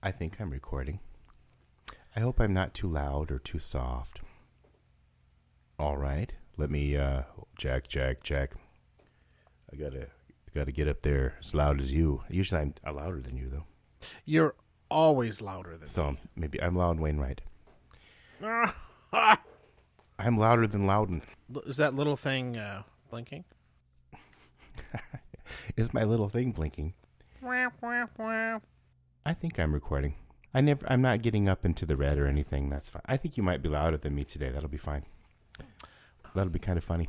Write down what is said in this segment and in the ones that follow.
I think I'm recording. I hope I'm not too loud or too soft. All right. Let me check. I gotta get up there as loud as you. Usually I'm louder than you though. You're always louder than me. So maybe I'm Loud Wainwright. I'm louder than Loudon. Is that little thing blinking? Is my little thing blinking? I think I'm recording. I'm not getting up into the red or anything. That's fine. I think you might be louder than me today. That'll be fine. That'll be kind of funny.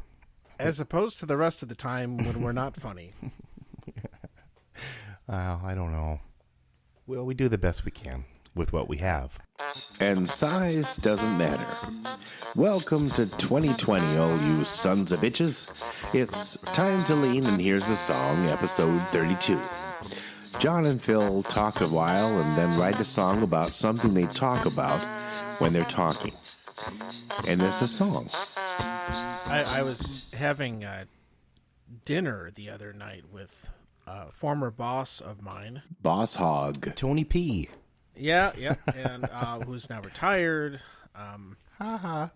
As opposed to the rest of the time when we're not funny. I don't know. Well, we do the best we can with what we have. And size doesn't matter. Welcome to 2020, all you sons of bitches. It's time to lean, and here's the song, episode 32. John and Phil talk a while and then write a song about something they talk about when they're talking. And it's a song. I was having dinner the other night with a former boss of mine. Boss Hog. Tony P. Yeah, and who's now retired.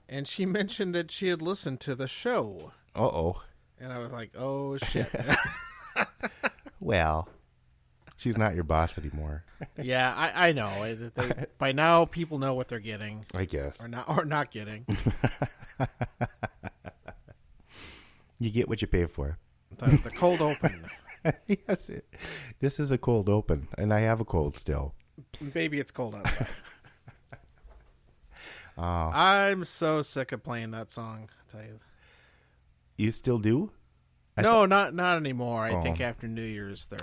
And she mentioned that she had listened to the show. Uh-oh. And I was like, oh, shit. Well, she's not your boss anymore. Yeah, I know. By now, people know what they're getting. I guess. Or not getting. You get what you pay for. The cold open. Yes, this is a cold open, and I have a cold still. Maybe it's cold outside. Oh. I'm so sick of playing that song. I tell you. You still do? No, not anymore. I think after New Year's they're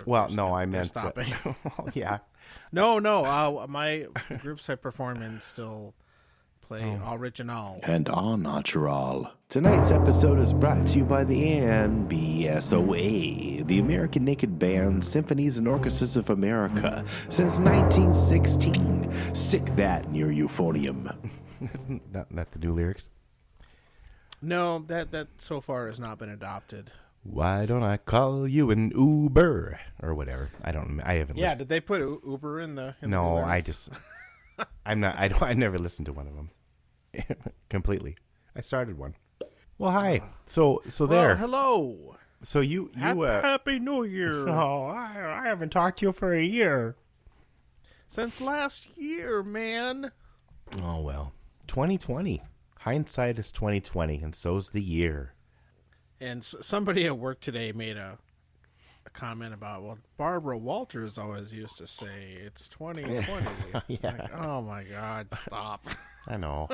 stopping. Yeah. No. My groups I perform in still play original. And en natural. Tonight's episode is brought to you by the NBSOA, the American Naked Band Symphonies and Orchestras of America, since 1916. Stick that in your euphonium. Isn't that the new lyrics? No, that so far has not been adopted. Why don't I call you an Uber or whatever? I haven't. Yeah, listened. did they put Uber in the? No, the I just. I'm not. I never listened to one of them completely. I started one. Well, hi. So there. Hello. So you Happy New Year. Oh, I haven't talked to you for a year. Since last year, man. Oh well, 2020. Hindsight is 2020, and so's the year. And somebody at work today made a comment about, well, Barbara Walters always used to say it's 2020. Yeah. Like, oh my God, stop. I know.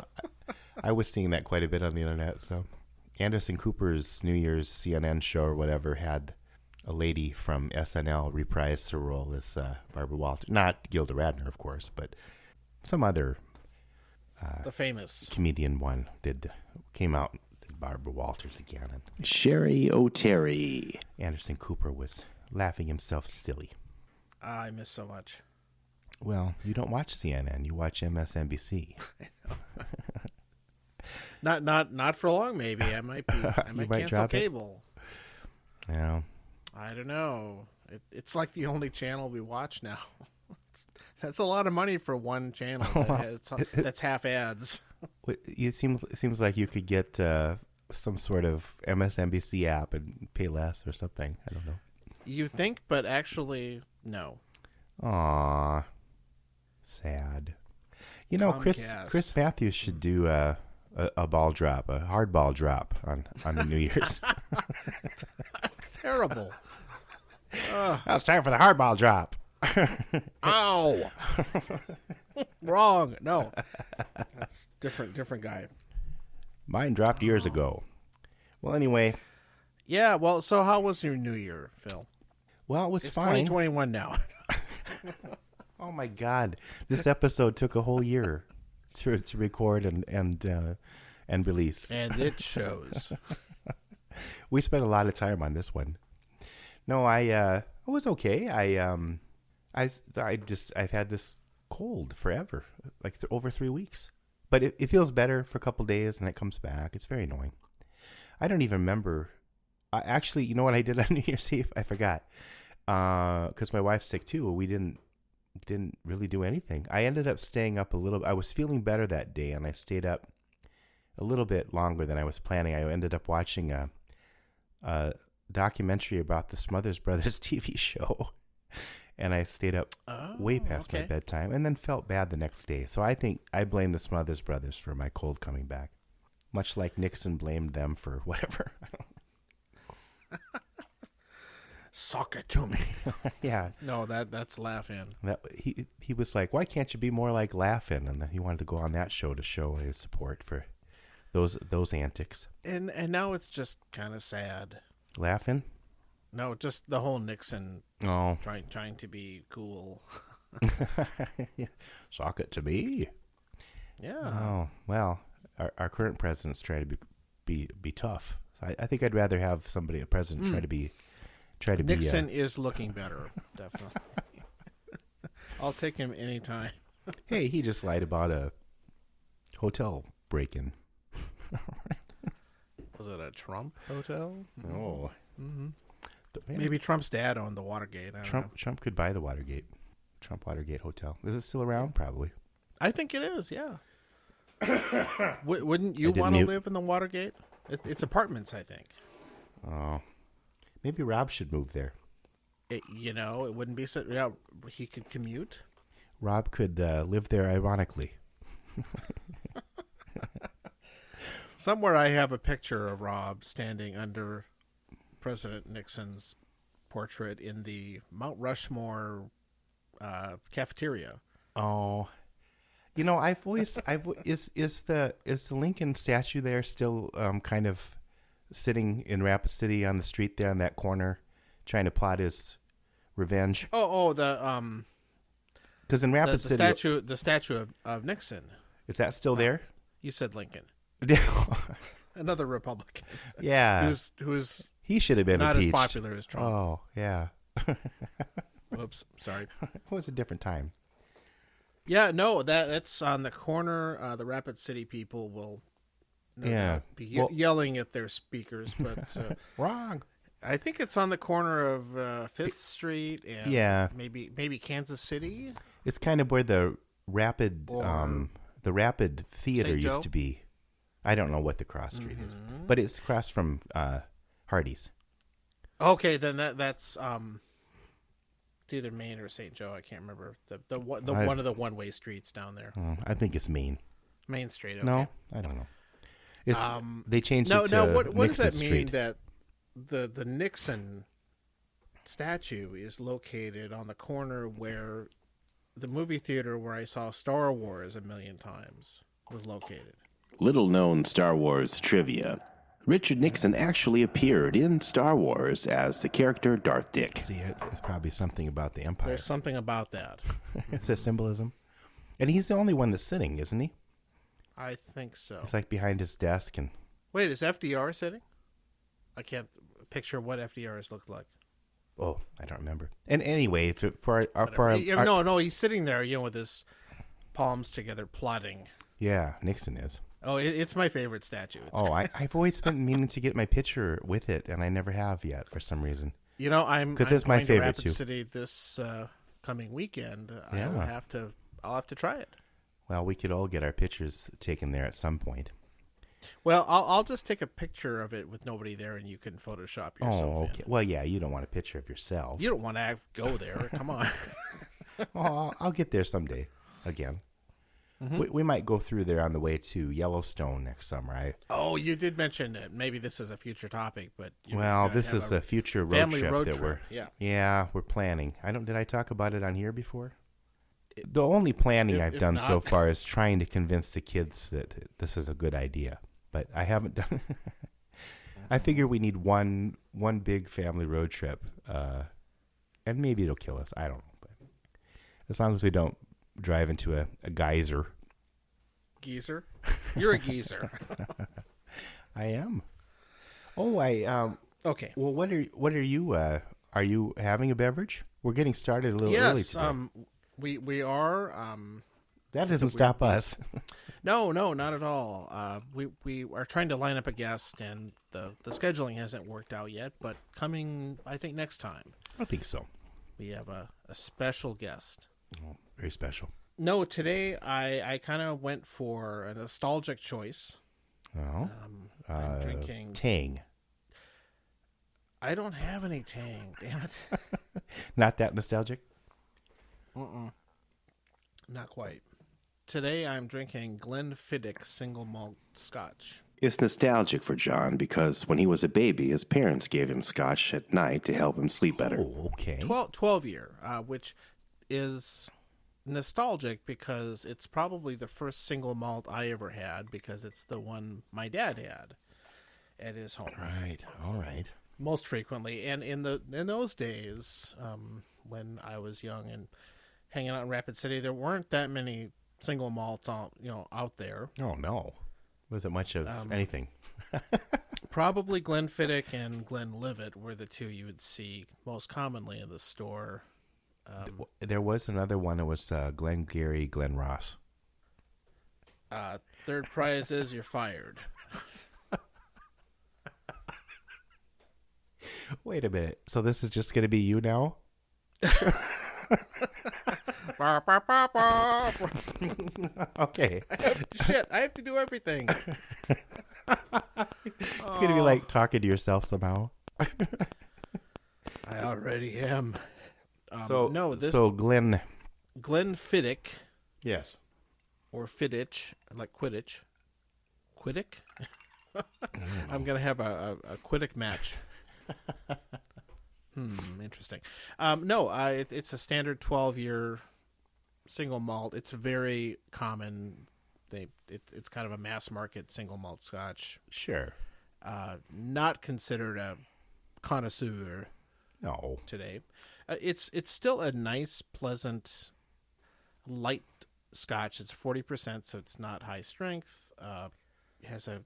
I was seeing that quite a bit on the internet. So Anderson Cooper's New Year's CNN show or whatever had a lady from SNL reprise her role as Barbara Walters. Not Gilda Radner, of course, but some other the famous comedian one came out did Barbara Walters again. And Sherry O'Terry. Anderson Cooper was laughing himself silly. I miss so much. Well, you don't watch CNN, you watch MSNBC. Not for long, maybe. I might cancel drop cable. Yeah. I don't know. It's like the only channel we watch now. That's a lot of money for one channel that's half ads. It seems like you could get some sort of MSNBC app and pay less or something. I don't know. You think, but actually, no. Aw, sad. You know, Chris Matthews should do a ball drop, a hard ball drop on the New Year's. That's terrible. Now it's time for the hard ball drop. Ow! Wrong. No, that's different guy. Mine dropped years ago. Well, anyway. Yeah. Well, so how was your New Year, Phil? Well, it was it's fine. 2021 now. Oh my God! This episode took a whole year to record and release, and it shows. We spent a lot of time on this one. No, I was okay. I've had this cold forever, like over 3 weeks. But it feels better for a couple days, and it comes back. It's very annoying. I don't even remember. Actually, you know what I did on New Year's Eve? I forgot. Because my wife's sick too. We didn't didn't really do anything. I ended up staying up a little. I was feeling better that day, and I stayed up a little bit longer than I was planning. I ended up watching a documentary about the Smothers Brothers TV show, and I stayed up way past my bedtime, and then felt bad the next day. So I think I blame the Smothers Brothers for my cold coming back, much like Nixon blamed them for whatever. Sock it to me. Yeah. No, that's Laugh-In. He was like, why can't you be more like Laugh-In? And he wanted to go on that show to show his support for those antics. And now it's just kind of sad. Laugh-In? No, just the whole Nixon trying to be cool. Sock it to me. Yeah. Oh, well, our current president's trying to be tough. I think I'd rather have a president try to be Nixon is looking better, definitely. I'll take him anytime. Hey, he just lied about a hotel break-in. Was it a Trump hotel? Oh. Mm-hmm. Maybe Trump's dad owned the Watergate. I don't know. Trump could buy the Trump Watergate Hotel. Is it still around? Probably. I think it is, yeah. Wouldn't you want to live in the Watergate? It's apartments, I think. Oh. Maybe Rob should move there. It wouldn't be so. Yeah, he could commute. Rob could live there, ironically. Somewhere I have a picture of Rob standing under President Nixon's portrait in the Mount Rushmore cafeteria. Oh, I've always is the Lincoln statue there still kind of sitting in Rapid City on the street there on that corner, trying to plot his revenge? Because in Rapid City, the statue of Nixon, is that still there? You said Lincoln. Another Republican. Yeah, who's he should have been not impeached. as popular as Trump. Oh yeah. Oops, sorry. It was a different time. Yeah, no, that's on the corner. The Rapid City people will be yelling at their speakers, but wrong. I think it's on the corner of Fifth Street and maybe Kansas City. It's kind of where the Rapid Theater used to be. I don't know what the cross street is, but it's across from Hardee's. Okay, then that's it's either Main or St. Joe. I can't remember one of the one-way streets down there. I think it's Main. Main Street. Okay. No, I don't know. It's they changed it to what Nixon does that mean Street. that the Nixon statue is located on the corner where the movie theater where I saw Star Wars 1,000,000 times was located? Little known Star Wars trivia. Richard Nixon actually appeared in Star Wars as the character Darth Dick. See, it's probably something about the Empire. There's something about that. Is there symbolism? And he's the only one that's sitting, isn't he? I think so. It's like behind his desk and. Wait, is FDR sitting? I can't picture what FDR has looked like. Oh, I don't remember. And anyway, no, he's sitting there, with his palms together, plotting. Yeah, Nixon is. Oh, it's my favorite statue. I've always been meaning to get my picture with it, and I never have yet for some reason. I'm it's my favorite to Rapid too. City this coming weekend. Yeah. I'll have to try it. Well, we could all get our pictures taken there at some point. Well, I'll just take a picture of it with nobody there, and you can Photoshop yourself. Oh, okay. In. Well, yeah, you don't want a picture of yourself. You don't want to go there. Come on. Oh, I'll get there someday again. Mm-hmm. We might go through there on the way to Yellowstone next summer. You did mention that maybe this is a future topic, but this is a future road trip that we're planning. Did I talk about it on here before? The only planning I've done so far is trying to convince the kids that this is a good idea, but I haven't done. I figure we need one big family road trip, and maybe it'll kill us. I don't know, but as long as we don't drive into a geyser. Geezer? You're a geezer. I am. Oh, okay. Well, what are you? Are you having a beverage? We're getting started a little early today. We are. That doesn't stop us. No, not at all. We are trying to line up a guest, and the scheduling hasn't worked out yet, but coming, I think, next time. I think so. We have a special guest. Oh, very special. No, today I kind of went for a nostalgic choice. Oh, I'm drinking Tang. I don't have any Tang. Damn it. Not that nostalgic. Not quite. Today I'm drinking Glenfiddich single malt scotch. It's nostalgic for John because when he was a baby, his parents gave him scotch at night to help him sleep better. Oh, okay. 12 year, which is nostalgic because it's probably the first single malt I ever had because it's the one my dad had at his home. Right. All right. Most frequently. And in those days, when I was young and hanging out in Rapid City, there weren't that many single malts out there. Oh, no. Wasn't much of anything. Probably Glenfiddich and Glenlivet were the two you would see most commonly in the store. There was another one. It was Glengarry, Glen Ross. Third prize is you're fired. Wait a minute. So this is just going to be you now? Okay. I have to do everything. You're going to be like talking to yourself somehow. I already am. So Glenfiddich. Yes. Or Fiddich, like Quidditch. Quiddick? I'm going to have a Quiddick match. Interesting. It's a standard 12-year single malt. It's very common. It's kind of a mass market single malt scotch. Sure. Not considered a connoisseur. No. Today, it's still a nice, pleasant, light scotch. It's 40%, so it's not high strength. It has a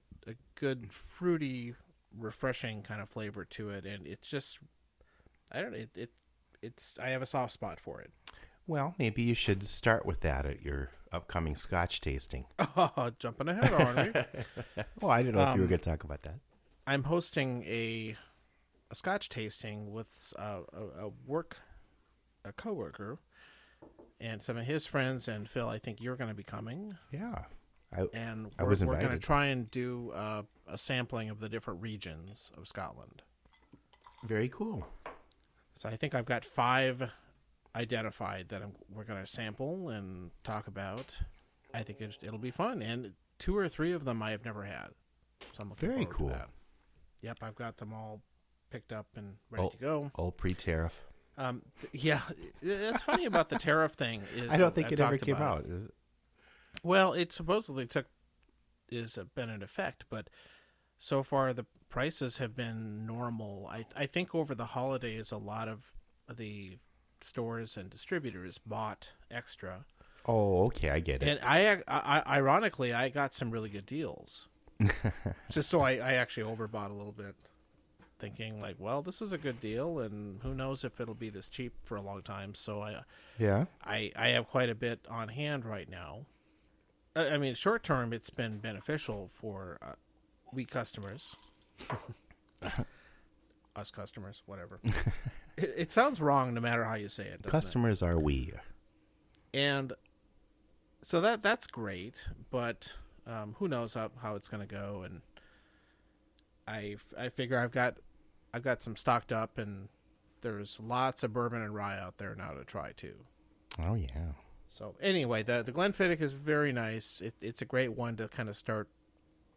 good fruity, refreshing kind of flavor to it, and it's just I have a soft spot for it. Well, maybe you should start with that at your upcoming scotch tasting. Oh, jumping ahead, aren't we? Well, I didn't know if you were going to talk about that. I'm hosting a scotch tasting with a coworker and some of his friends, and Phil, I think you're going to be coming. Yeah. I was invited. We're going to try and do a sampling of the different regions of Scotland. Very cool. So I think I've got 5 identified that we're going to sample and talk about. I think it'll be fun, and 2 or 3 of them I have never had. So I'm looking very cool. To that. Yep, I've got them all picked up and ready to go. All pre-tariff. Yeah, it's funny about the tariff thing. I don't think it ever came out. Is it? Well, it supposedly been in effect, but so far the prices have been normal. I think over the holidays, a lot of the stores and distributors bought extra. Oh, okay, I get it. And I ironically, I got some really good deals. Just so I actually overbought a little bit, thinking like, well, this is a good deal, and who knows if it'll be this cheap for a long time. So I have quite a bit on hand right now. I mean, short term, it's been beneficial for we customers, us customers, whatever. It sounds wrong no matter how you say it. Customers are we, and so that's great, but who knows how it's going to go? And I figure I've got some stocked up, and there's lots of bourbon and rye out there now to try too. Oh yeah. So anyway, the Glenfiddich is very nice. It's a great one to kind of start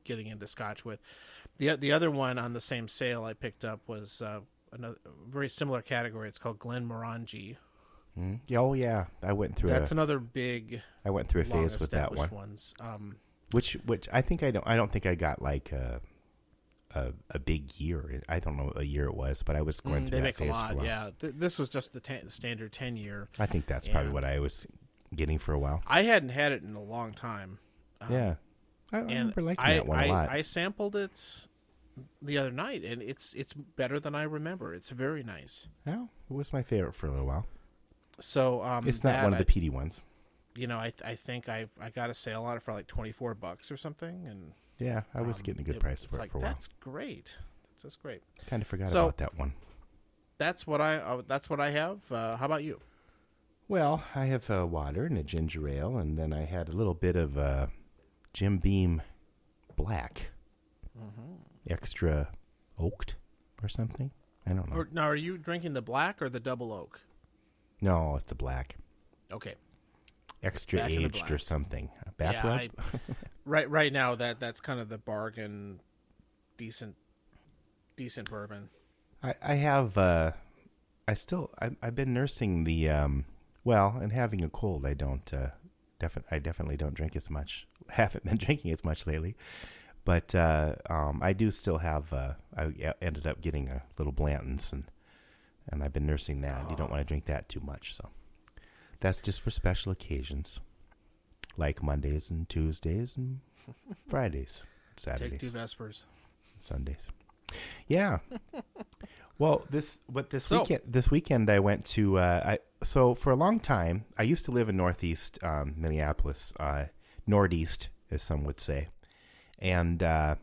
getting into scotch with. The other one on the same sale I picked up was another very similar category. It's called Glenmorangie. Oh yeah, I went through. That's another big. I went through a phase with that one. Ones. Which I think I don't think I got like a big year. I don't know what year it was, but I was going through that phase for a while. Yeah, this was just the standard 10-year. I think that's probably what I was getting for a while. I hadn't had it in a long time. Yeah, I remember liking that one a lot. I sampled it the other night, and it's better than I remember. It's very nice. Well, it was my favorite for a little while. So it's not one of the peaty ones. You know, I think I got a sale on it for like $24 or something, and yeah, I was getting a good price for it for a while. That's great. That's just great. Kind of forgot about that one. That's what I have. How about you? Well, I have water and a ginger ale, and then I had a little bit of Jim Beam Black, extra oaked or something. I don't know. Now, are you drinking the black or the double oak? No, it's the black. Okay. Extra Back in the aged black. or something. A back rub? Right now that's kind of the bargain, decent bourbon. I have. I've been nursing the. And having a cold. I don't. I definitely don't drink as much. Haven't been drinking as much lately, but I do still have. I ended up getting a little Blanton's, and I've been nursing that. You don't want to drink that too much, so that's just for special occasions, like Mondays and Tuesdays and Fridays, Saturdays. Take 2 Vespers. Sundays. Yeah. Well, this weekend I went to so for a long time I used to live in Northeast Minneapolis, Northeast as some would say, and that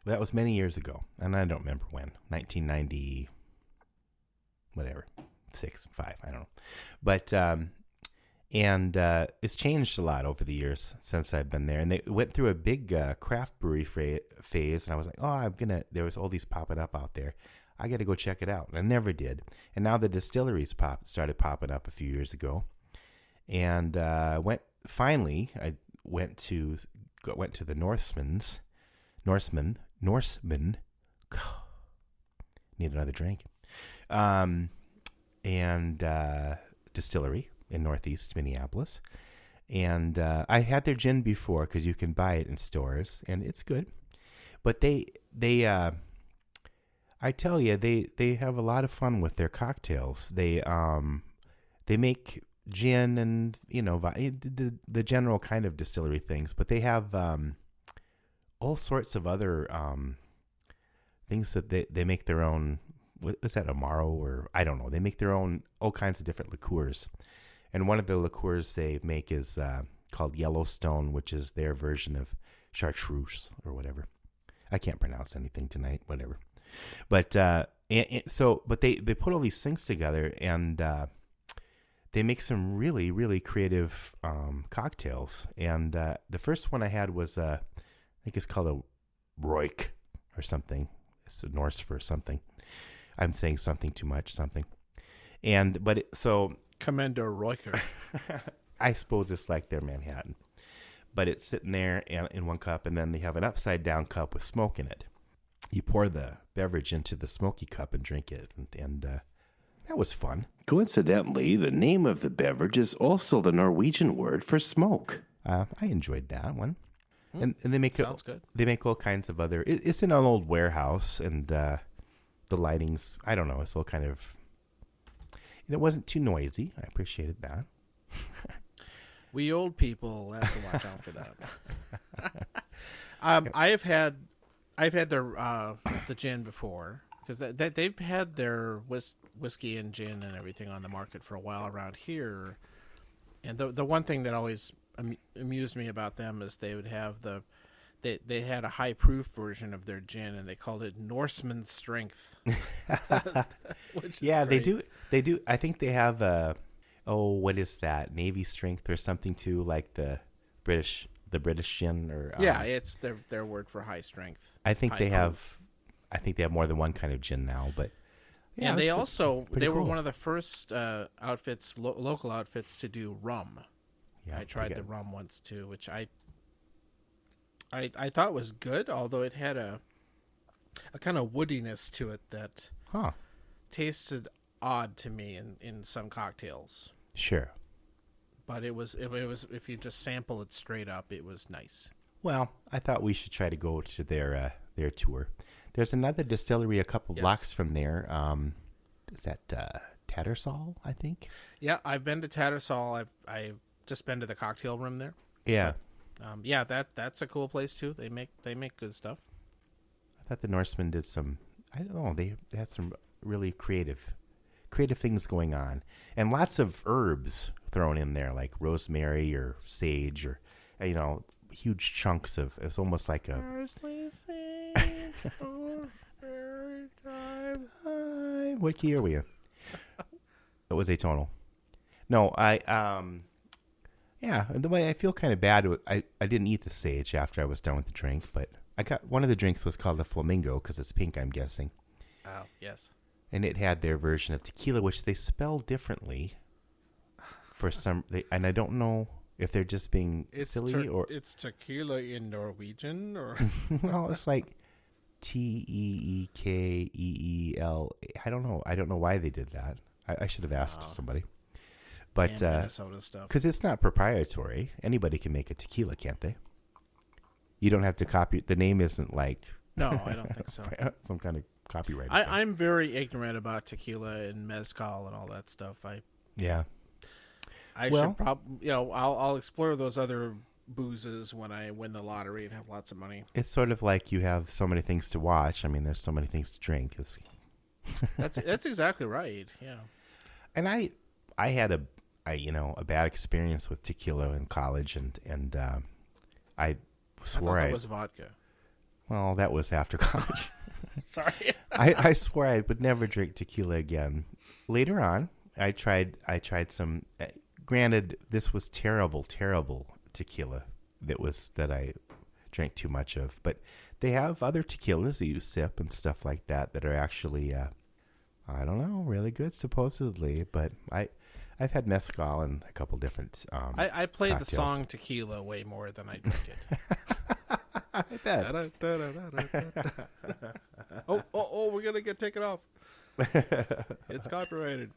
was many years ago, and I don't remember when, 1990, whatever, 6, 5, I don't know, but it's changed a lot over the years since I've been there. And they went through a big craft brewery phase. And I was like, there was all these popping up out there. I got to go check it out. And I never did. And now the distilleries started popping up a few years ago. And I went to the Norseman. Need another drink. Distillery in Northeast Minneapolis, and I had their gin before because you can buy it in stores and it's good, but they I tell you they have a lot of fun with their cocktails. They make gin and the general kind of distillery things, but they have all sorts of other things that they make their own. What is that, Amaro, or I don't know. They make their own, all kinds of different liqueurs. And one of the liqueurs they make is called Yellowstone, which is their version of chartreuse or whatever. I can't pronounce anything tonight, whatever. But but they put all these things together, and they make some really, really creative cocktails. And the first one I had was, I think it's called a Roik or something. It's a Norse for something. I'm saying something too much, something. Commander Royker. I suppose it's like their Manhattan. But it's sitting there in one cup, and then they have an upside down cup with smoke in it. You pour the beverage into the smoky cup and drink it, and that was fun. Coincidentally, the name of the beverage is also the Norwegian word for smoke. I enjoyed that one. And they make Sounds good. They make all kinds of other. It's in an old warehouse, and the lighting's, I don't know, it's all kind of. And it wasn't too noisy. I appreciated that. We old people have to watch out for that. I've had the gin before, because they've had their whiskey and gin and everything on the market for a while around here. And the one thing that always amused me about them is they would have they had a high proof version of their gin, and they called it Norseman Strength. Yeah, great. they do. I think they have what is that? Navy Strength or something too, like the British gin, or yeah, it's their word for high strength. I think they have more than one kind of gin now, but yeah, and they were cool. one of the first outfits, local outfits, to do rum. Yeah, I tried the rum once too, which I thought was good, although it had a kind of woodiness to it that tasted odd to me in some cocktails. Sure. But it was if you just sample it straight up, it was nice. Well, I thought we should try to go to their tour. There's another distillery a couple blocks from there. Is that Tattersall, I think? Yeah, I've been to Tattersall. I've just been to the cocktail room there. Yeah. That's a cool place too. They make good stuff. I thought the Norsemen did some. I don't know. They had some really creative things going on, and lots of herbs thrown in there, like rosemary or sage, or huge chunks of. It's almost like a. Parsley, sage, rosemary, thyme. What key are we in? It was atonal. No, yeah, and the way I feel kind of bad, I didn't eat the sage after I was done with the drink, but I got one of the drinks was called the Flamingo because it's pink, I'm guessing. Oh, yes. And it had their version of tequila, which they spell differently for some, and I don't know if they're just being silly or it's tequila in Norwegian or well, it's like Teekeel. I don't know. I don't know why they did that. I should have asked somebody. But Minnesota stuff, because it's not proprietary, anybody can make a tequila, can't they? You don't have to copy. The name isn't like no, I don't think so. Some kind of copyright. I'm very ignorant about tequila and mezcal and all that stuff. I should probably, I'll explore those other boozes when I win the lottery and have lots of money. It's sort of like you have so many things to watch. I mean, there's so many things to drink. That's exactly right. Yeah. And I had a bad experience with tequila in college, and I swore it was vodka. Well, that was after college. Sorry. I swore I would never drink tequila again. Later on, I tried some. Granted, this was terrible tequila that I drank too much of. But they have other tequilas that you sip and stuff like that are actually, I don't know, really good supposedly. But I've had mezcal and a couple different. I played cocktails. the song Tequila way more than I drink it. I bet. Oh, we're gonna get taken off. It's copyrighted.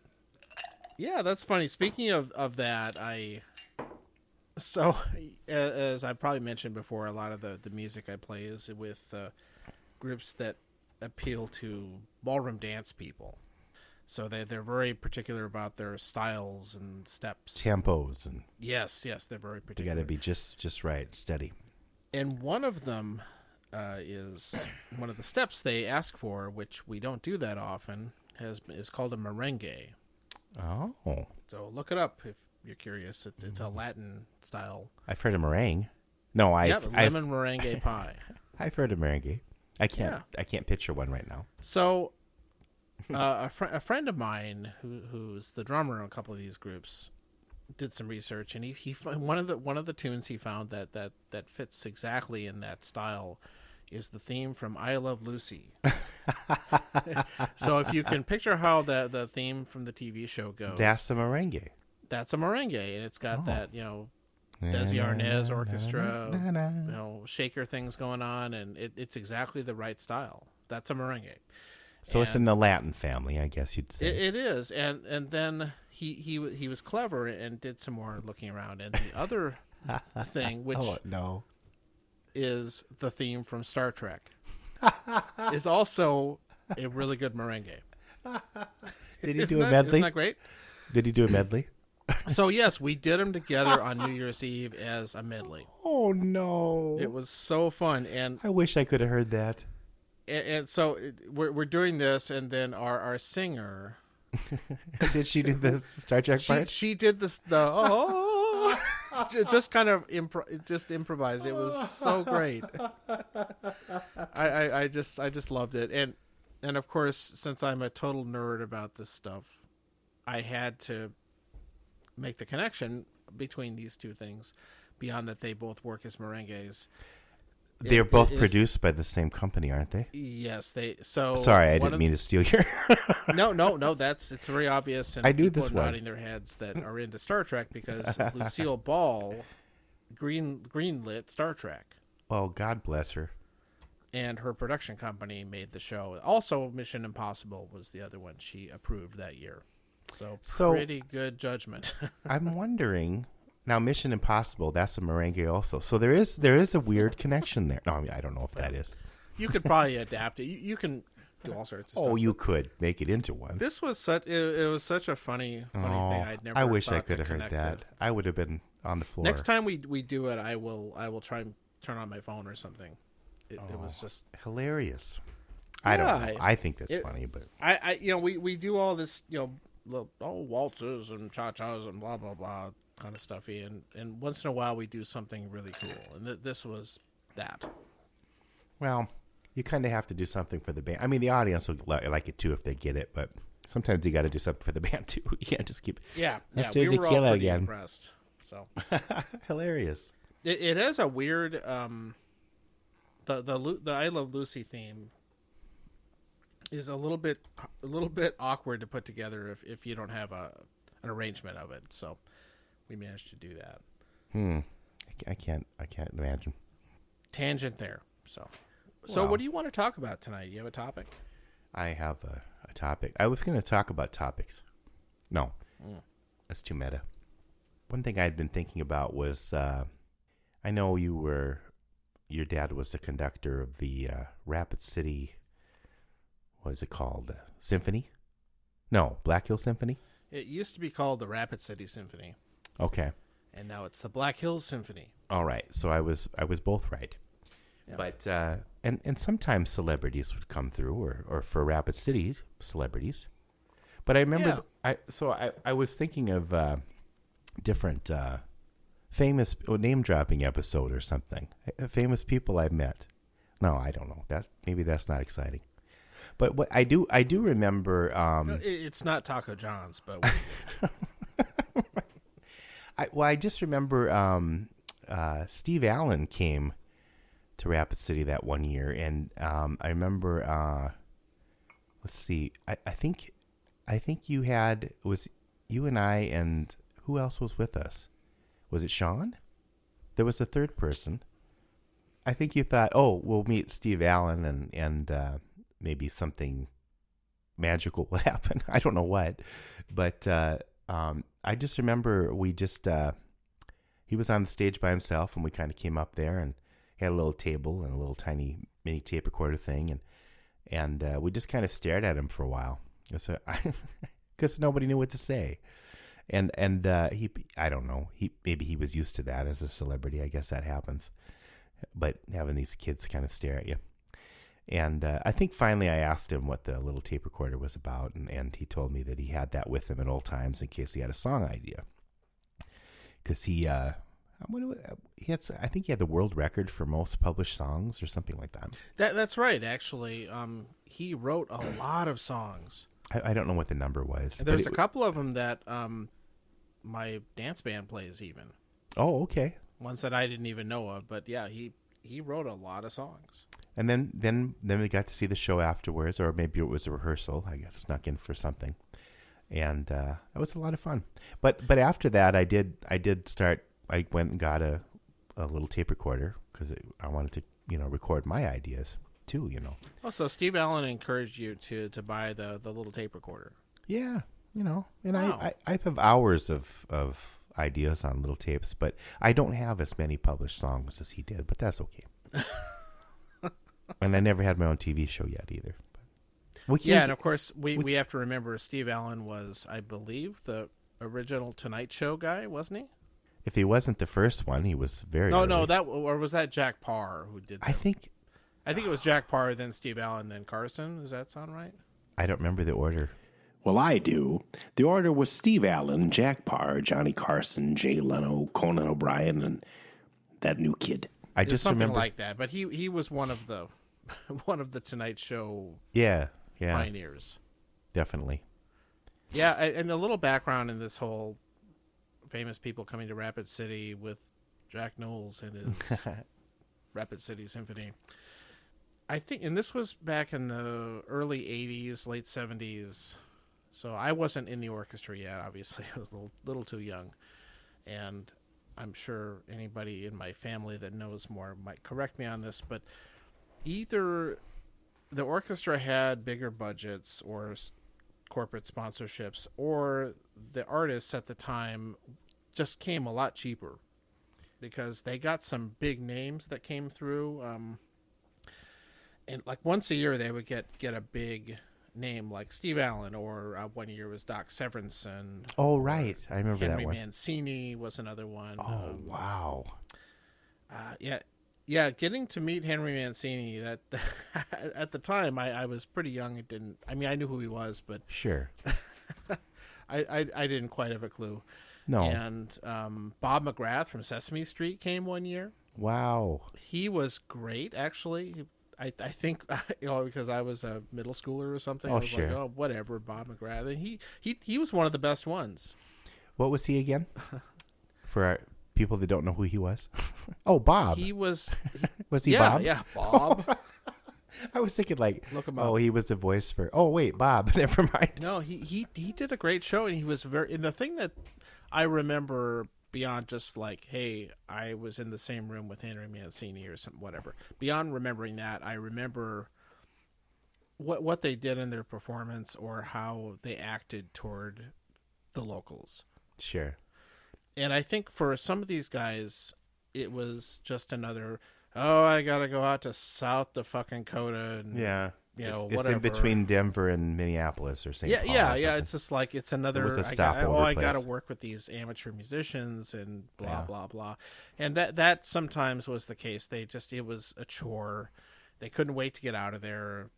Yeah, that's funny. Speaking of that, as I probably mentioned before, a lot of the music I play is with groups that appeal to ballroom dance people. So they're very particular about their styles and steps, tempos, and yes, they're very particular. They got to be just right, steady. And one of them is one of the steps they ask for, which we don't do that often, is called a merengue. Oh. So look it up if you're curious. It's a Latin style. I've heard of meringue. No, lemon merengue pie. I've heard of merengue. I can't picture one right now. So a friend of mine who's the drummer in a couple of these groups did some research, and he one of the tunes he found that fits exactly in that style is the theme from I Love Lucy. So if you can picture how the theme from the TV show goes, that's a merengue. That's a merengue, and it's got that Desi Arnaz orchestra, shaker things going on, and it's exactly the right style. That's a merengue. So it's in the Latin family, I guess you'd say. It is, and then he was clever and did some more looking around, and the other thing, which is the theme from Star Trek, is also a really good merengue. Did he do a medley? Isn't that great? Did he do a medley? So yes, we did them together on New Year's Eve as a medley. Oh no! It was so fun, and I wish I could have heard that. And so we're doing this, and then our singer. Did she do the Star Trek part? She did just kind of improvised. It was so great. I just loved it, and of course, since I'm a total nerd about this stuff, I had to make the connection between these two things. Beyond that, they both work as merengues. They're both produced by the same company, aren't they? Yes, they. So sorry, I didn't mean to steal your. No. It's very obvious, and I knew people this are one. nodding their heads that are into Star Trek because Lucille Ball greenlit Star Trek. Oh, God bless her. And her production company made the show. Also, Mission Impossible was the other one she approved that year. So pretty good judgment. I'm wondering. Now, Mission Impossible, that's a merengue also. So there is a weird connection there. No, I mean, I don't know if that is. You could probably adapt it. You can do all sorts of stuff. Oh, you could make it into one. This was such a funny thing. I'd never. I wish I could have heard that. I would have been on the floor. Next time we do it, I will try and turn on my phone or something. It was just hilarious. I don't know. I think that's funny, but we do all this waltzes and cha-chas and blah blah blah kind of stuffy, and once in a while we do something really cool, and this was that. Well, you kind of have to do something for the band. I mean, the audience will like it too if they get it, but Sometimes you got to do something for the band too. You can't just keep. Yeah, Let's yeah, do we were all tequila pretty again. impressed. So Hilarious. it has a weird the I Love Lucy theme is a little bit awkward to put together if you don't have an arrangement of it. So we managed to do that. I can't imagine. Tangent there. So what do you want to talk about tonight? You have a topic? I have a topic. I was going to talk about topics. No, that's too meta. One thing I'd been thinking about was, I know your dad was the conductor of the Rapid City, what is it called? Symphony? No, Black Hill Symphony? It used to be called the Rapid City Symphony. Okay. And now it's the Black Hills Symphony. All right. So I was both right. Yeah. But and sometimes celebrities would come through, or for Rapid City celebrities. But I remember I was thinking of different famous name dropping episode or something. Famous people I've met. No, I don't know. Maybe that's not exciting. But what I do remember. It's not Taco John's, but. I just remember Steve Allen came to Rapid City that one year, and I remember. Let's see. I think you had you and I, and who else was with us? Was it Sean? There was a third person. I think you thought, oh, we'll meet Steve Allen, and maybe something magical will happen. I don't know what, but I just remember he was on the stage by himself, and we kind of came up there and had a little table and a little tiny mini tape recorder thing, and we just kind of stared at him for a while, because nobody knew what to say, and I don't know, maybe he was used to that as a celebrity. I guess that happens, but having these kids kind of stare at you. And I think finally I asked him what the little tape recorder was about, and he told me that he had that with him at all times in case he had a song idea. Because I think he had the world record for most published songs or something like that. That's right, actually. He wrote a lot of songs. I don't know what the number was. There's a couple of them that my dance band plays even. Oh, okay. Ones that I didn't even know of, but yeah, he wrote a lot of songs. And then we got to see the show afterwards, or maybe it was a rehearsal. I guess snuck in for something, and that was a lot of fun. But after that, I went and got a little tape recorder because I wanted to record my ideas too. Oh, so Steve Allen encouraged you to buy the little tape recorder. Yeah, and wow. I have hours of ideas on little tapes, but I don't have as many published songs as he did. But that's okay. And I never had my own TV show yet either. And of course, we have to remember Steve Allen was, I believe, the original Tonight Show guy, wasn't he? If he wasn't the first one, he was very early. No, was that Jack Parr who did that? I think it was Jack Parr, then Steve Allen, then Carson. Does that sound right? I don't remember the order. Well, I do. The order was Steve Allen, Jack Parr, Johnny Carson, Jay Leno, Conan O'Brien, and that new kid. I just something remember like that, but he was one of the Tonight Show pioneers. Definitely. Yeah, and a little background in this whole famous people coming to Rapid City with Jack Knowles and his Rapid City Symphony. I think, and this was back in the early 80s, late 70s, so I wasn't in the orchestra yet, obviously. I was a little too young, and I'm sure anybody in my family that knows more might correct me on this, but either the orchestra had bigger budgets or corporate sponsorships, or the artists at the time just came a lot cheaper because they got some big names that came through. And like once a year they would get a big name like Steve Allen, or one year was Doc Severinsen. Oh, right. I remember Henry that one. Mancini was another one. Oh, wow. Yeah, getting to meet Henry Mancini, that at the time I was pretty young. I knew who he was, but sure. I didn't quite have a clue. No. And Bob McGrath from Sesame Street came one year. Wow. He was great, actually. I think because I was a middle schooler or something. Oh, I was sure. like, oh, whatever, Bob McGrath. And he was one of the best ones. What was he again? For our people that don't know who he was. Oh, Bob. He was. Was he Bob? Yeah, Bob. I was thinking like, Look him up. oh, he was the voice for. Oh, wait, Bob. Never mind. No, he did a great show, and he was very. And the thing that I remember beyond just like, hey, I was in the same room with Henry Mancini or something, whatever. Beyond remembering that, I remember what they did in their performance or how they acted toward the locals. Sure. And I think for some of these guys, it was just another, oh, I got to go out to South Dakota and Yeah. It's whatever. In between Denver and Minneapolis or St. Paul. Yeah. It's just like it's another. It was a stopover I got to place. work with these amateur musicians and blah Yeah. blah blah, and that sometimes was the case. It was a chore. They couldn't wait to get out of there.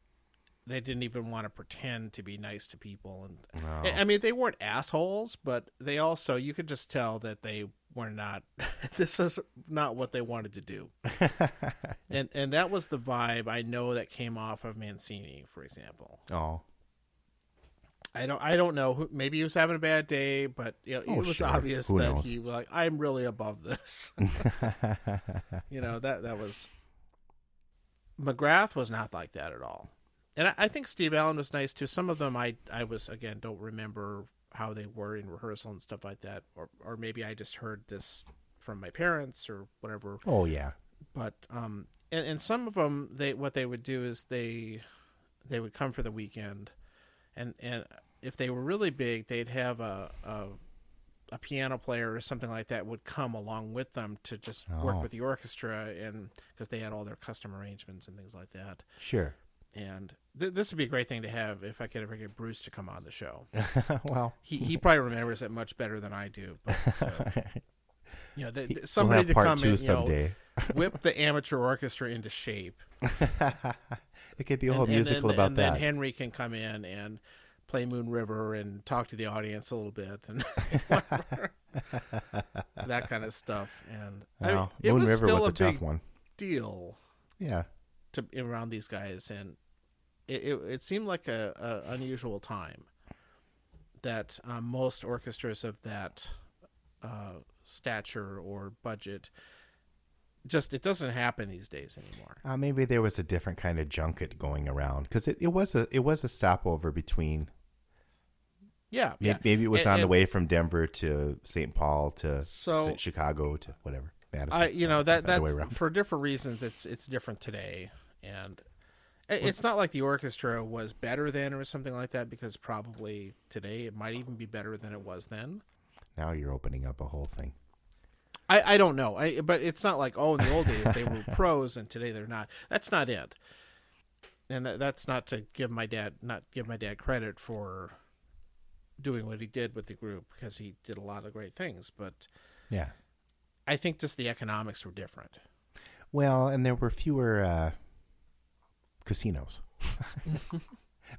They didn't even want to pretend to be nice to people, and No. I mean they weren't assholes, but they also you could just tell that they were not. This is not what they wanted to do. And that was the vibe I know that came off of Mancini, for example. Oh. I don't know. Maybe he was having a bad day, but it was sure. obvious Who that knows? he was like, I'm really above this. That was. McGrath was not like that at all. And I think Steve Allen was nice too. Some of them I was, again, don't remember how they were in rehearsal and stuff like that. Or maybe I just heard this from my parents or whatever. Oh, yeah. But and some of them what they would do is they would come for the weekend, and if they were really big, they'd have a piano player or something like that would come along with them to just work with the orchestra, and because they had all their custom arrangements and things like that. Sure. And this would be a great thing to have if I could ever get Bruce to come on the show. Well, he probably remembers it much better than I do. But, we'll somebody have to part come 2 in, someday. whip the amateur orchestra into shape. It could be a whole musical about and that. then Henry can come in and play Moon River and talk to the audience a little bit and that kind of stuff. And Well, it Moon was River still was a tough big one. deal Yeah. to around these guys, and it seemed like a unusual time that most orchestras of that stature or budget it doesn't happen these days anymore. Maybe there was a different kind of junket going around because it was a stopover between. Yeah, Maybe it was on the way from Denver to St. Paul to So- Chicago to whatever. Madison. That's way around. for different reasons. It's different today, and it's not like the orchestra was better then or something like that, because probably today it might even be better than it was then. Now you're opening up a whole thing. I don't know. But it's not like, in the old days they were pros and today they're not. That's not it. And that's not to give my dad credit for doing what he did with the group, because he did a lot of great things. But Yeah. I think just the economics were different. Well, and there were fewer casinos.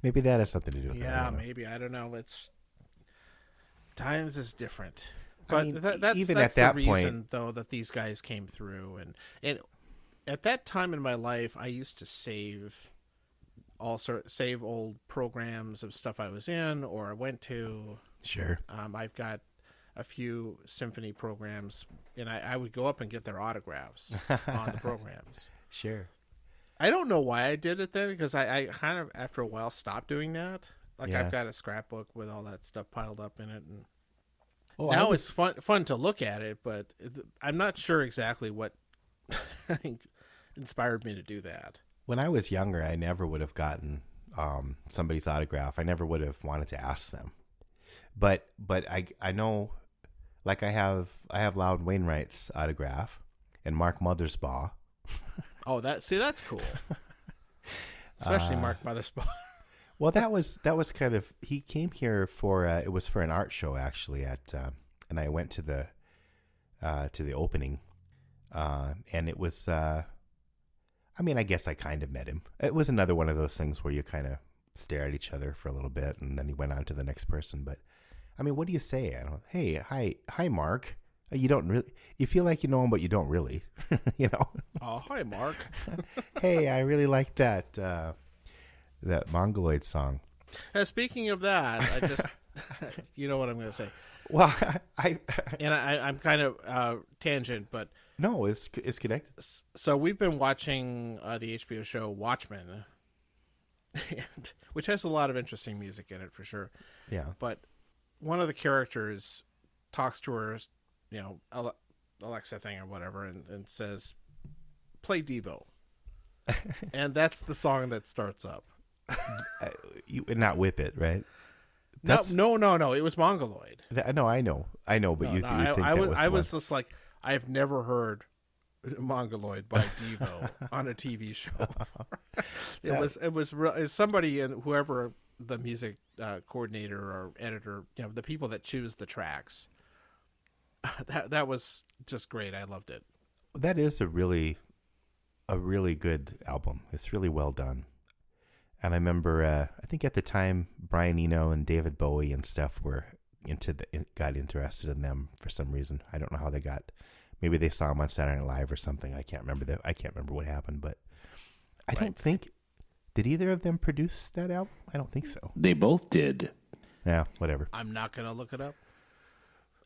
Maybe that has something to do with it. Yeah, maybe. I don't know. It's times is different. But I mean, that's even that's at that the reason, point, though, that these guys came through. And at that time in my life, I used to save old programs of stuff I was in or I went to. Sure. I've got a few symphony programs, and I would go up and get their autographs on the programs. Sure. I don't know why I did it then, because I kind of, after a while, stopped doing that. Like, Yeah. I've got a scrapbook with all that stuff piled up in it, and Oh, now it's fun to look at it, but I'm not sure exactly what inspired me to do that. When I was younger, I never would have gotten somebody's autograph. I never would have wanted to ask them. But I know, like I have Loudon Wainwright's autograph and Mark Mothersbaugh. Oh, that's cool. Especially Mark Mothersbaugh. Well, that was kind of, he came here for it was for an art show actually and I went to the opening, and it was I mean, I guess I kind of met him. It was another one of those things where you kind of stare at each other for a little bit, and then he went on to the next person. But I mean, what do you say? Hey, hi, Mark. You don't really. You feel like you know him, but you don't really. You know. Oh, hi, Mark. Hey, I really like that Mongoloid song. Speaking of that, I just, you know what I'm going to say. Well, I'm kind of tangent, but no, it's connected. So we've been watching the HBO show Watchmen, which has a lot of interesting music in it for sure. Yeah. But one of the characters talks to her, Alexa thing or whatever, and says, "Play Devo," and that's the song that starts up. You not Whip It, right? No. It was Mongoloid. No, I know, but you think I was just like, I've never heard Mongoloid by Devo on a TV show. It was somebody, and whoever the music coordinator or editor, the people that choose the tracks. That was just great. I loved it. That is a really good album. It's really well done. And I remember, I think at the time, Brian Eno and David Bowie and stuff got interested in them for some reason. I don't know how they got. Maybe they saw them on Saturday Night Live or something. I can't remember what happened, but I don't think. Did either of them produce that album? I don't think so. They both did. Yeah, whatever. I'm not gonna look it up.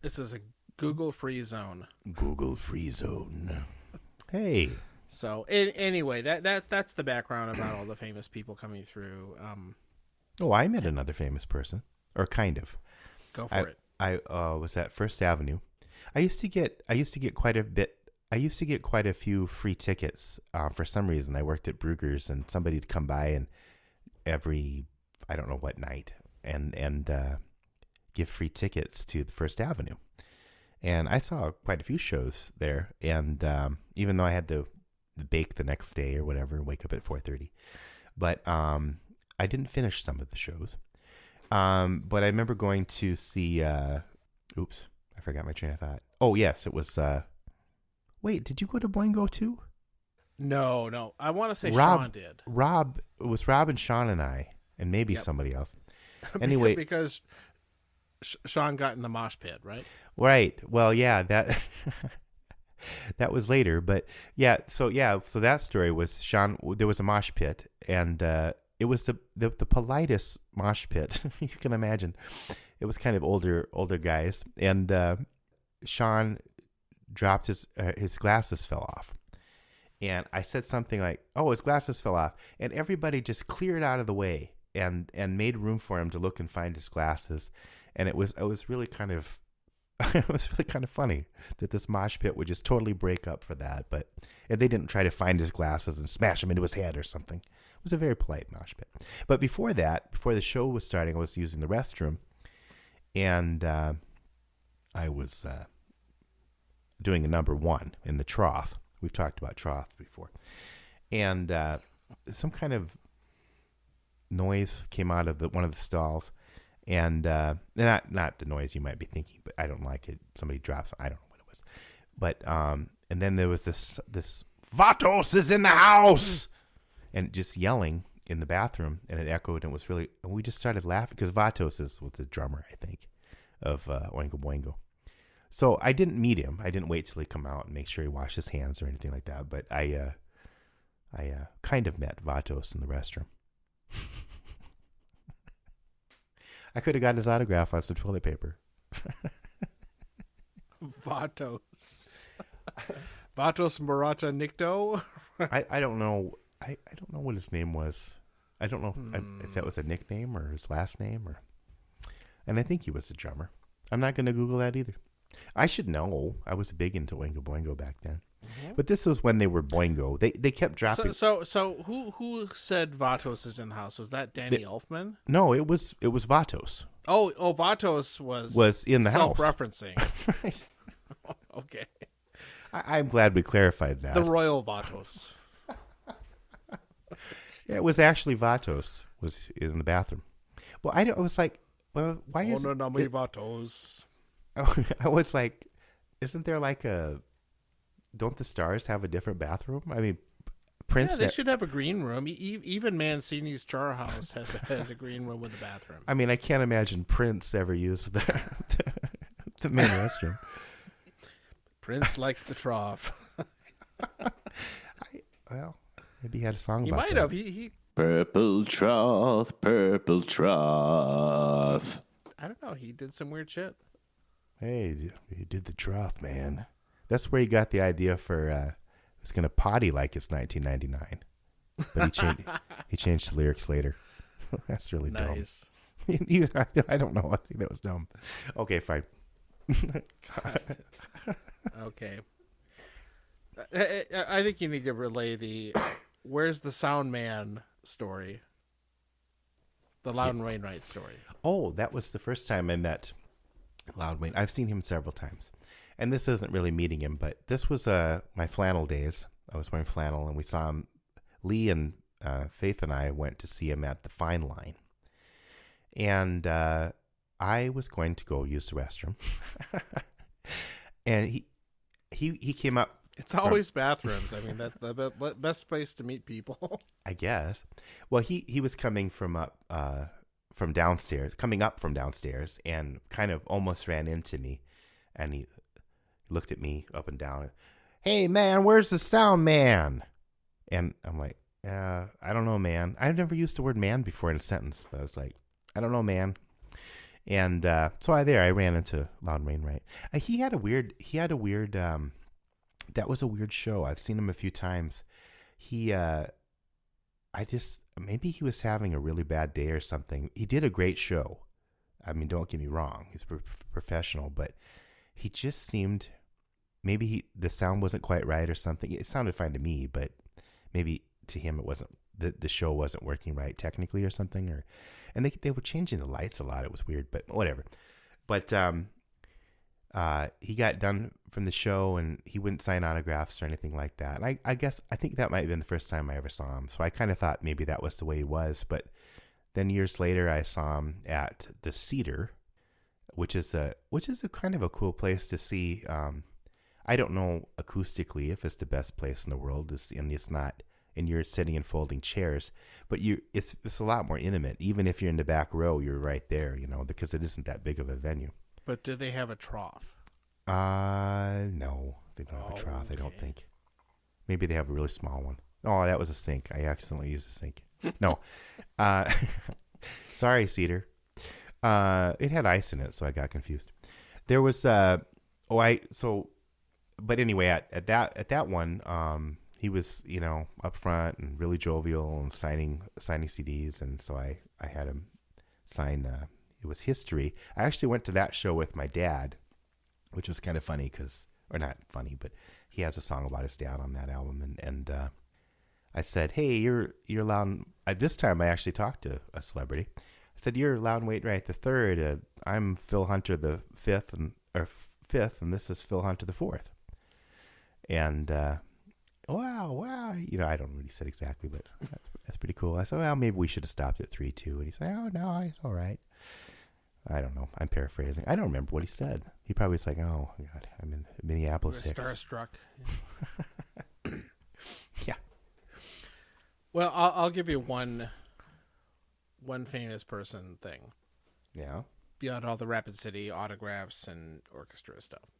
This is a Google free zone. Google free zone. Hey. So anyway, that's the background about all the famous people coming through. I met another famous person, or kind of. Go for it. I was at First Avenue. I used to get quite a bit. I used to get quite a few free tickets for some reason. I worked at Brugger's, and somebody'd come by and every I don't know what night and give free tickets to the First Avenue. And I saw quite a few shows there, and even though I had to bake the next day or whatever and wake up at 4:30, but I didn't finish some of the shows. But I remember going to see I forgot my train of thought. Oh yes, it was wait, did you go to Boingo too? No, I want to say Rob, Sean did. It was Rob and Sean and I, and maybe somebody else. Anyway, because Sean got in the mosh pit, right? Right. Well, yeah, that that was later, but so that story was Sean. There was a mosh pit, and it was the politest mosh pit you can imagine. It was kind of older guys, and Sean dropped his glasses fell off, and I said something like, "Oh, his glasses fell off," and everybody just cleared out of the way and made room for him to look and find his glasses, and it was really kind of. It was really kind of funny that this mosh pit would just totally break up for that, but they didn't try to find his glasses and smash them into his head or something. It was a very polite mosh pit. But before the show was starting, I was using the restroom, and I was doing a number one in the trough. We've talked about trough before. And some kind of noise came out of one of the stalls. And not the noise you might be thinking, but I don't like it. Somebody drops. I don't know what it was, but and then there was this Vatos is in the house, and just yelling in the bathroom, and it echoed, and we just started laughing because Vatos was the drummer, I think, of Oingo Boingo. So I didn't meet him. I didn't wait till he come out and make sure he washed his hands or anything like that. But I kind of met Vatos in the restroom. I could have gotten his autograph on some toilet paper. Vatos Marata Nikto. I don't know. I don't know what his name was. I don't know if that was a nickname or his last name, and I think he was a drummer. I'm not going to Google that either. I should know. I was big into Oingo Boingo back then. Mm-hmm. But this was when they were Boingo. They kept dropping. So who said Vatos is in the house? Was that Danny Elfman? No, it was Vatos. Oh, Vatos was in the house. Self-referencing. Right. Okay. I'm glad we clarified that. The Royal Vatos. Yeah, it was actually Vatos is in the bathroom. Well, I was like, well, why is it? Vatos. I was like, isn't there like don't the stars have a different bathroom? I mean, Prince. Yeah, they should have a green room. Even Mancini's Char House has a green room with a bathroom. I mean, I can't imagine Prince ever used the main restroom. Prince likes the trough. Well, maybe he had a song He about might that. have. He. Purple trough, purple trough. I don't know. He did some weird shit. Hey, he did the trough, man. That's where he got the idea for it's gonna potty like it's 1999. But he changed the lyrics later. That's really Nice. dumb. I don't know. I think that was dumb. Okay, fine. Okay. I think you need to relay the "Where's the Sound Man" story. The Loudon Wainwright story. Oh, that was the first time I met Loud Wayne. I've seen him several times. And this isn't really meeting him, but this was my flannel days. I was wearing flannel, and we saw him. Lee and Faith and I went to see him at the Fine Line. And I was going to go use the restroom. And he came up. It's always bathrooms. I mean, that's the best place to meet people. I guess. Well, he was coming from up from downstairs, and kind of almost ran into me, and he looked at me up and down. Hey man, where's the sound man? And I'm like, I don't know, man. I've never used the word man before in a sentence, but I was like, I don't know, man. And so I ran into Loudon Wainwright. He had a weird. That was a weird show. I've seen him a few times. Maybe he was having a really bad day or something. He did a great show. I mean, don't get me wrong. He's professional, but he just seemed, maybe the sound wasn't quite right or something. It sounded fine to me, but maybe to him it wasn't, the show wasn't working right technically or something. And they were changing the lights a lot. It was weird, but whatever. But he got done from the show, and he wouldn't sign autographs or anything like that. And I think that might have been the first time I ever saw him. So I kind of thought maybe that was the way he was. But then years later, I saw him at the Cedar, which is a kind of a cool place to see. I don't know acoustically if it's the best place in the world. It's not. And you're sitting in folding chairs, but it's a lot more intimate. Even if you're in the back row, you're right there, because it isn't that big of a venue. But do they have a trough? No, they don't have a trough. Okay. I don't think. Maybe they have a really small one. Oh, that was a sink. I accidentally used a sink. No, sorry, Cedar. It had ice in it, so I got confused. There was but anyway, at that one, he was, up front and really jovial and signing CDs, and so I had him sign. It was History. I actually went to that show with my dad, which was kind of funny or not funny, but he has a song about his dad on that album, and I said, "Hey, you're Loudon." This time I actually talked to a celebrity. I said, "You're Loudon Wainwright the third. I'm Phil Hunter the fifth, and this is Phil Hunter the fourth." And wow, I don't know what he said exactly, but that's pretty cool. I said, well, maybe we should have stopped at 3-2, and he said, oh no, it's all right. I don't know. I'm paraphrasing. I don't remember what he said. He probably was like, oh God, I'm in Minneapolis. Starstruck. Yeah. Well, I'll give you one famous person thing. Yeah. Beyond all the Rapid City autographs and orchestra stuff.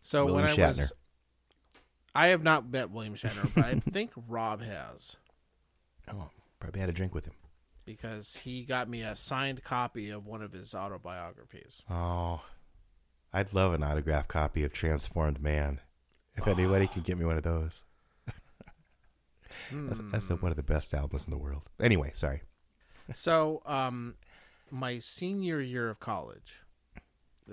So William when Shatner. I have not met William Shatner, but I think Rob has. Oh, probably had a drink with him. Because he got me a signed copy of one of his autobiographies. Oh, I'd love an autographed copy of Transformed Man. If anybody could get me one of those. That's one of the best albums in the world. Anyway, sorry. So, my senior year of college.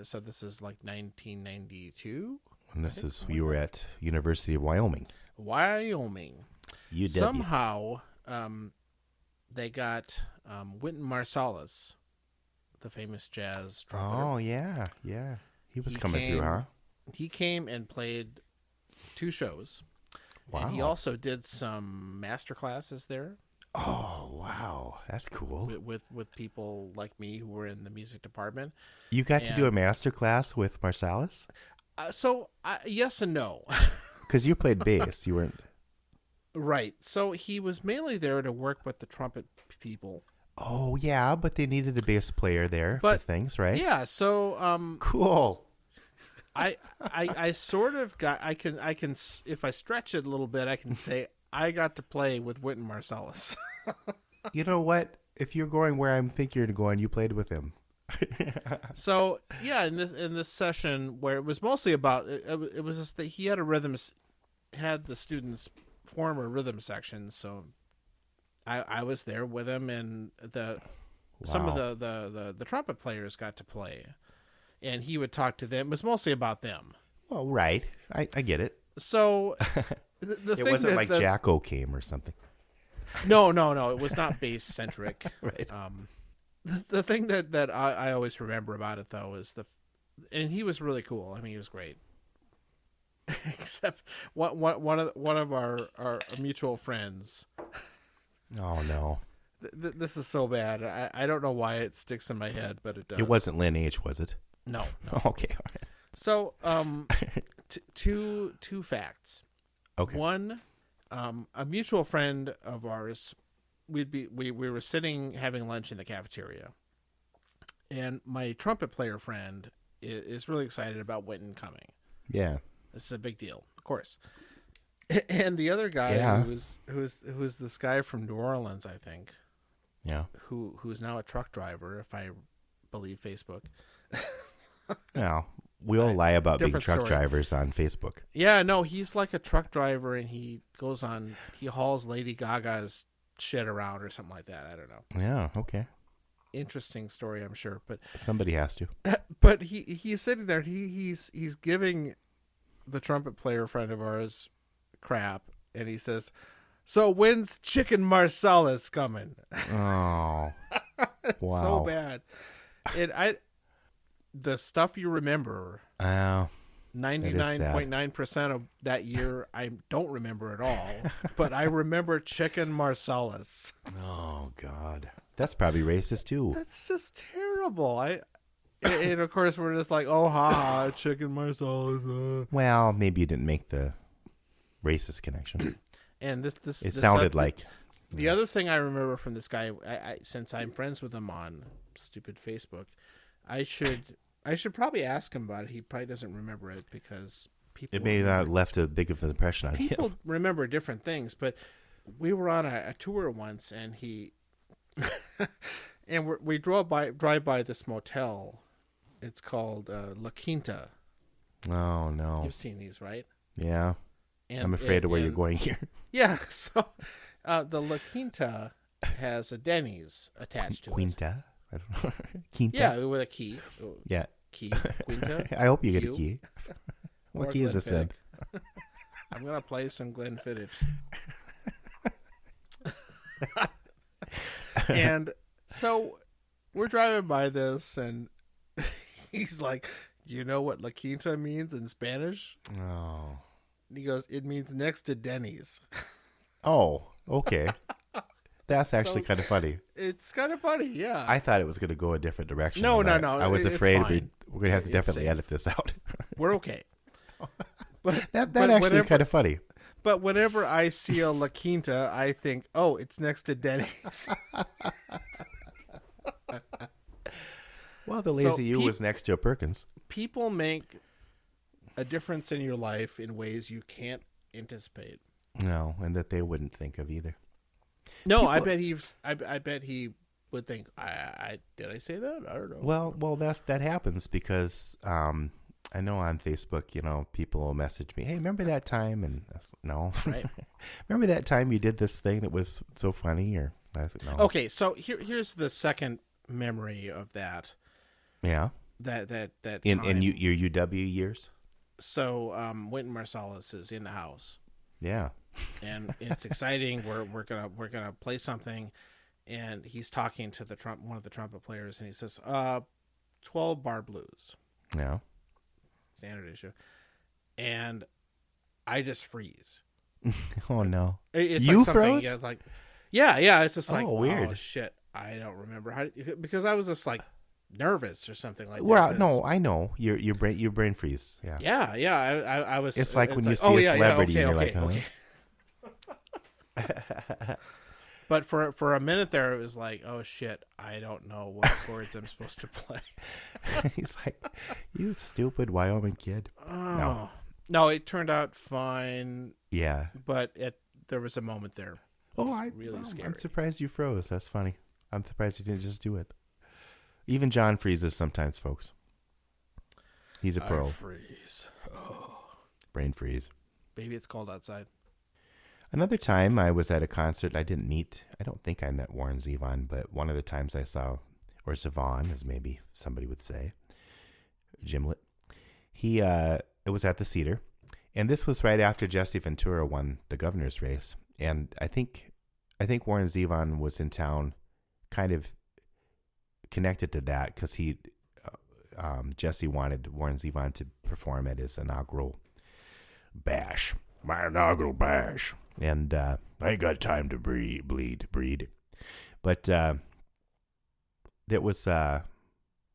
So this is like 1992. And you were at University of Wyoming. UW. Somehow, they got Wynton Marsalis, the famous jazz trumpeter. Oh, yeah. He was coming through, huh? He came and played 2 shows. Wow. And he also did some master classes there. Oh, wow. That's cool. With people like me who were in the music department. You got to do a master class with Marsalis? Yes and no. Because you played bass. You weren't... Right. So he was mainly there to work with the trumpet people. Oh, yeah, but they needed a bass player there for things, right? Yeah, so... Cool. I sort of got. I can if I stretch it a little bit, I can say I got to play with Wynton Marsalis. You know what? If you're going where I'm thinking you're going, you played with him. So yeah, in this session where it was mostly about it was just that he had had the students form a rhythm section. So I was there with him, and some of the trumpet players got to play, and he would talk to them. It was mostly about them. Well, right. I get it. So it wasn't like Jacko came or something. No. It was not bass centric. Right. The thing that I always remember about it though is and he was really cool. I mean, he was great. Except one of our mutual friends. Oh no. This is so bad. I don't know why it sticks in my head, but it does. It wasn't Lynn H., was it? No. Okay. All right. So, two facts. Okay. One, a mutual friend of ours, we were sitting having lunch in the cafeteria, and my trumpet player friend is really excited about Wynton coming. Yeah. This is a big deal, of course. And the other guy who's this guy from New Orleans, I think. Yeah. Who's now a truck driver, if I believe Facebook. Yeah. We all lie about being truck story. drivers on Facebook. Yeah, no, he's like a truck driver, and he hauls Lady Gaga's shit around or something like that. I don't know. Yeah. Okay. Interesting story, I'm sure, but Somebody has to. but he's sitting there. He's giving the trumpet player friend of ours crap, and he says, "So when's Chicken Marsalis coming?" Oh, wow. So bad. The stuff you remember, 99.9% of that year, I don't remember at all. But I remember Chicken Marsalis. Oh God, that's probably racist too. That's just terrible. And of course we're just like, oh ha, Chicken Marsalis. Well, maybe you didn't make the racist connection. And this it sounded like the other thing I remember from this guy. Since I'm friends with him on stupid Facebook, I should probably ask him about it. He probably doesn't remember it because it may not have left a big of an impression on people him. remember different things. But we were on a tour once, and we drive by this motel. It's called La Quinta. Oh no! You've seen these, right? Yeah. I'm afraid of where you're going here. Yeah. So the La Quinta has a Denny's attached to Quinta? I don't know. Quinta? Yeah, with a key. Yeah. Key. Quinta. I hope you get a key. What Or key is this in? I'm going to play some Glenfiddich. And so we're driving by this, and he's like, "You know what La Quinta means in Spanish?" Oh. And he goes, "It means next to Denny's." Oh, okay. That's actually kind of funny. It's kind of funny, yeah. I thought it was going to go a different direction. No. I was afraid fine. we're going to have to definitely safe. edit this out. We're okay. But that actually is kind of funny. But whenever I see a La Quinta, I think, oh, it's next to Denny's. Well, the Lazy U was next to a Perkins. People make a difference in your life in ways you can't anticipate. No, and that they wouldn't think of either. No, I bet he would think. Did I say that? I don't know. Well, that happens because I know on Facebook, people will message me, "Hey, remember that time?" And no, right? Remember that time you did this thing that was so funny? Or no. Okay, so here's the second memory of that. Yeah. That in your UW years. So Wynton Marsalis is in the house. Yeah. And it's exciting. We're gonna play something, and he's talking to one of the trumpet players, and he says, 12 bar blues. Yeah. Standard issue. And I just freeze. Oh no. It's you like froze? Yeah, like yeah. It's just like, weird. Oh shit, I don't remember because I was just like nervous or something like that. Well, no, I know your brain freeze. Yeah. Yeah. I was. It's like when you see a celebrity, and you're like, huh? Okay. But for a minute there, it was like, oh shit, I don't know what chords I'm supposed to play. He's like, you stupid Wyoming kid. Oh. No, it turned out fine. Yeah. But there was a moment there. Really scary. I'm surprised you froze. That's funny. I'm surprised you didn't just do it. Even John freezes sometimes, folks. He's a pro. I freeze. Oh. Brain freeze. Maybe it's cold outside. Another time I was at a concert, I don't think I met Warren Zevon, but one of the times I saw, or Zevon, as maybe somebody would say, Gimlet, it was at the Cedar, and this was right after Jesse Ventura won the governor's race, and I think Warren Zevon was in town kind of connected to that, because Jesse wanted Warren Zevon to perform at his inaugural bash. My inaugural bash. And I ain't got time to breed. But that was, we're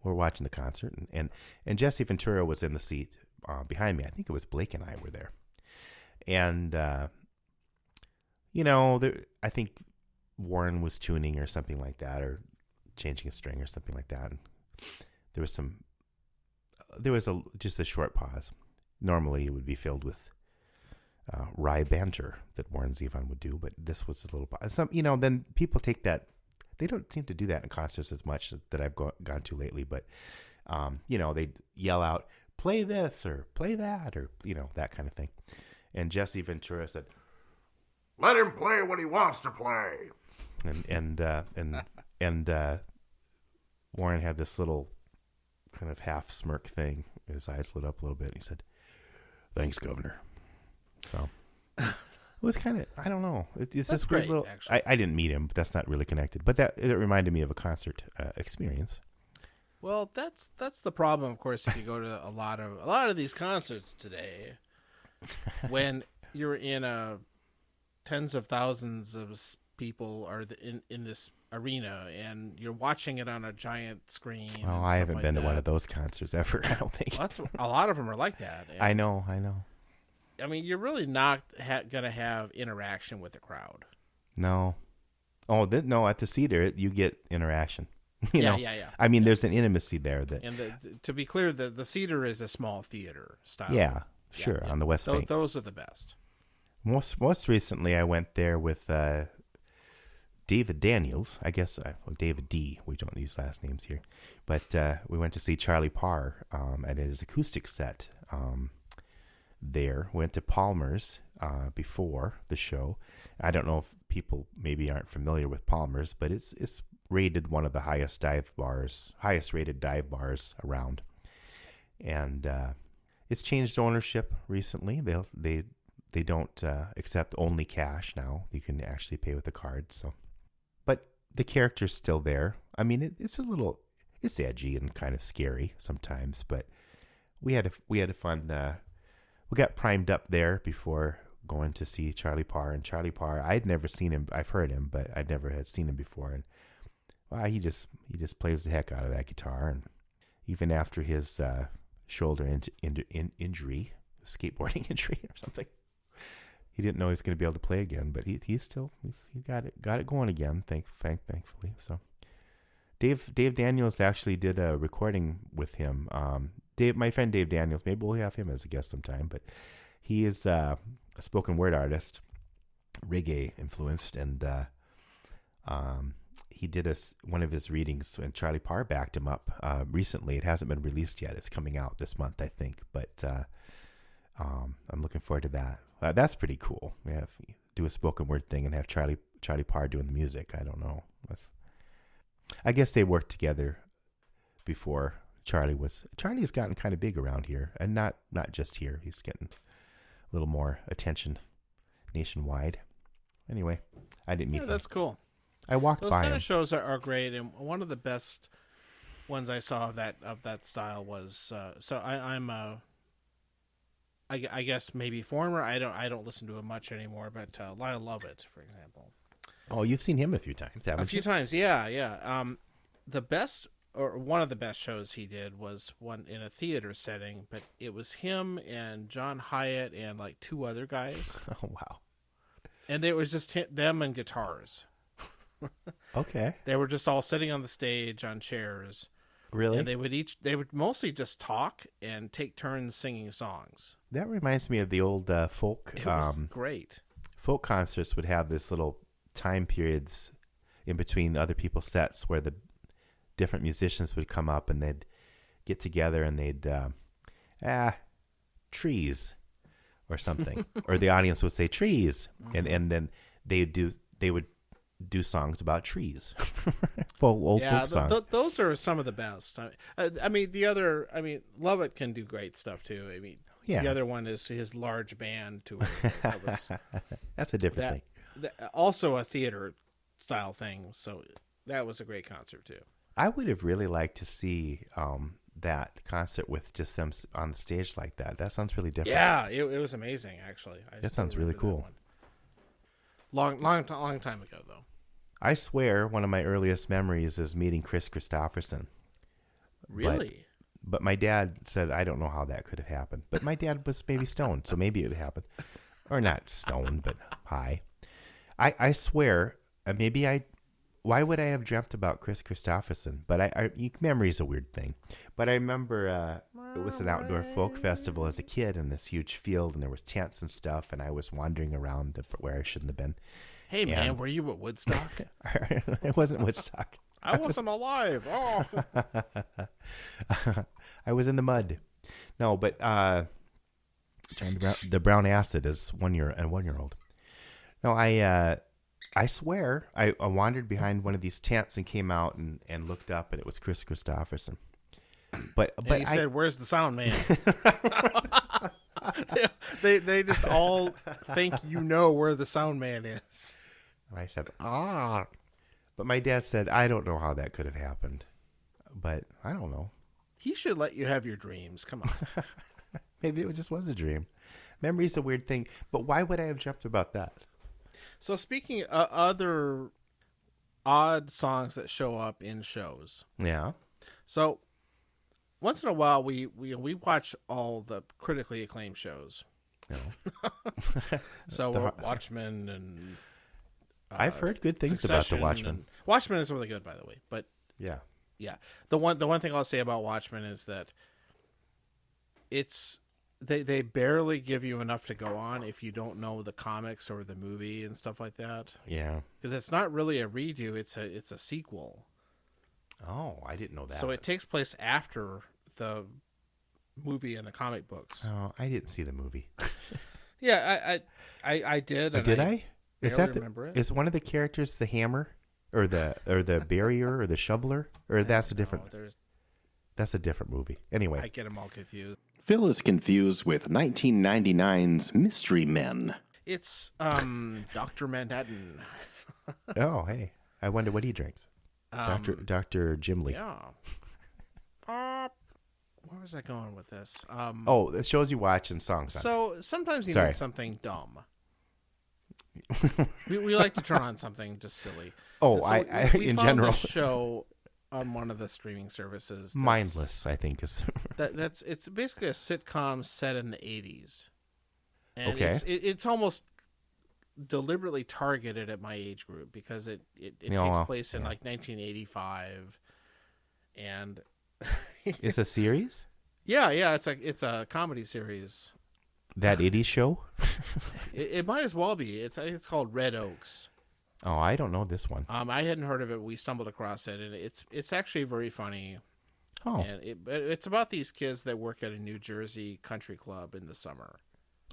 watching the concert, and Jesse Ventura was in the seat behind me. I think it was Blake and I were there. And, I think Warren was tuning or something like that, or changing a string or something like that. And there was just a short pause. Normally it would be filled with wry banter that Warren Zevon would do, but this was a little then people take that. They don't seem to do that in concerts as much that I've gone to lately, but they yell out, play this or play that, or that kind of thing. And Jesse Ventura said, let him play what he wants to play. And Warren had this little kind of half smirk thing. His eyes lit up a little bit. And he said, thanks, Governor. So it was kind of, I don't know. It's this great little. I didn't meet him, but that's not really connected. But it reminded me of a concert experience. Well, that's the problem, of course, if you go to a lot of these concerts today, when you're in tens of thousands of people are in this arena, and you're watching it on a giant screen. Oh, I haven't been to one of those concerts ever. I don't think. Well, a lot of them are like that. I know. I mean, you're really not going to have interaction with the crowd. No. Oh, no, at the Cedar, you get interaction. Yeah. I mean, there's an intimacy there. And to be clear, the Cedar is a small theater style. Yeah, sure, on the West Bank. Those are the best. Most recently, I went there with David Daniels. I guess David D. We don't use last names here. But we went to see Charlie Parr at his acoustic set there. Went to Palmer's before the show. I don't know if people maybe aren't familiar with Palmer's, but it's rated one of the highest rated dive bars around. And it's changed ownership recently. They don't accept only cash now. You can actually pay with a card. So, but the character's still there. I mean, it's edgy and kind of scary sometimes. But we had a fun. We got primed up there before going to see Charlie Parr. And Charlie Parr, I'd never seen him. I've heard him, but I never had seen him before. And he just plays the heck out of that guitar. And even after his shoulder injury, skateboarding injury or something, he didn't know he was going to be able to play again. But he got it going again. Thankfully. So Dave Daniels actually did a recording with him. My friend Dave Daniels, maybe we'll have him as a guest sometime, but he is a spoken word artist, reggae influenced, and he did one of his readings, and Charlie Parr backed him up recently. It hasn't been released yet. It's coming out this month, I think, but I'm looking forward to that. That's pretty cool. Do a spoken word thing and have Charlie Parr doing the music. I don't know. I guess they worked together before. Charlie's gotten kind of big around here, and not just here. He's getting a little more attention nationwide. Anyway, I didn't meet him. That's cool. I walked by him. Those kind of shows are great, and one of the best ones I saw of that style was I guess maybe former. I don't listen to him much anymore, but Lyle Lovett, for example. Oh, you've seen him a few times, haven't you? A few times, yeah. The best, or one of the best shows he did was one in a theater setting, but it was him and John Hyatt and like two other guys. Oh, wow. And it was just them and guitars. Okay. They were just all sitting on the stage on chairs. Really? And they would mostly just talk and take turns singing songs. That reminds me of the old folk. It was great. Folk concerts would have this little time periods in between other people's sets where the different musicians would come up and they'd get together and they'd trees or something, or the audience would say trees, and then they would do songs about trees. Folk songs. Those are some of the best. I mean, Lovett can do great stuff too. I mean, the other one is his large band tour. That's a different thing. Also a theater style thing. So that was a great concert too. I would have really liked to see that concert with just them on the stage like that. That sounds really different. Yeah, it was amazing actually. That sounds really cool. Long time ago though. I swear one of my earliest memories is meeting Chris Christopherson. Really? But my dad said, I don't know how that could have happened. But my dad was maybe stoned, so maybe it would happen. Or not stoned, but high. I swear, why would I have dreamt about Chris Christopherson? But memory is a weird thing. But I remember it was an outdoor folk festival as a kid in this huge field, and there was tents and stuff, and I was wandering around where I shouldn't have been. Hey, man, were you at Woodstock? It wasn't Woodstock. I wasn't alive. Oh. I was in the mud. No, but the brown acid is 1 year and 1-year-old. No, I swear I wandered behind one of these tents and came out and looked up, and it was Chris Christopherson. But he said, "Where's the sound man?" they just all think you know where the sound man is. And I said, But my dad said, I don't know how that could have happened. But I don't know. He should let you have your dreams. Come on. Maybe it just was a dream. Memory's a weird thing. But why would I have dreamt about that? So speaking of other odd songs that show up in shows. Yeah. So once in a while, we watch all the critically acclaimed shows. No. So Watchmen and I've heard good things Succession about the Watchmen. Watchmen is really good, by the way. But yeah. The one thing I'll say about Watchmen is that they barely give you enough to go on if you don't know the comics or the movie and stuff like that. Yeah. Because it's not really a redo; it's a sequel. Oh, I didn't know that. So it takes place after the movie and the comic books. Oh, I didn't see the movie. Yeah, I did. And did I? Is that remember it? Is one of the characters the hammer, or the barrier, or the shoveler, or that's a different? That's a different movie. Anyway, I get them all confused. Phil is confused with 1999's Mystery Men. It's Dr. Manhattan. Oh, hey, I wonder what he drinks. Dr. Jim Lee. Yeah. Where was I going with this? It shows you watching songs. So sometimes you need something dumb. we like to turn on something just silly. Oh, so we in found general, this show on one of the streaming services. Mindless, I think is. It's basically a sitcom set in the 80s, and okay. it's almost deliberately targeted at my age group because it takes place in like 1985, and it's a series. Yeah, it's a comedy series. That 80s show? It might as well be. It's called Red Oaks. Oh, I don't know this one. I hadn't heard of it. We stumbled across it, and it's actually very funny. Oh, and it's about these kids that work at a New Jersey country club in the summer.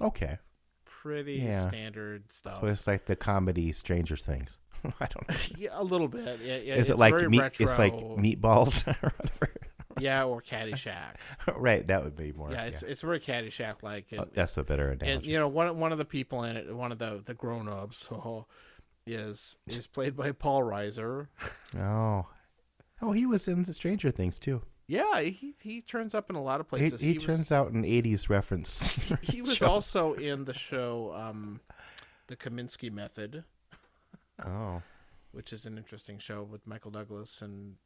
Okay. Pretty standard stuff. So it's like the comedy Stranger Things. I don't know. Yeah, a little bit. Is it like retro. It's like Meatballs or whatever? Yeah, or Caddyshack. Right, that would be more. Yeah, it's very Caddyshack-like. That's a better analogy. And one of the people in it, one of the grown-ups, is played by Paul Reiser. Oh, he was in the Stranger Things too. Yeah, he turns up in a lot of places. He turns out an 80s reference. He was also in the show The Kaminsky Method. Oh. Which is an interesting show with Michael Douglas and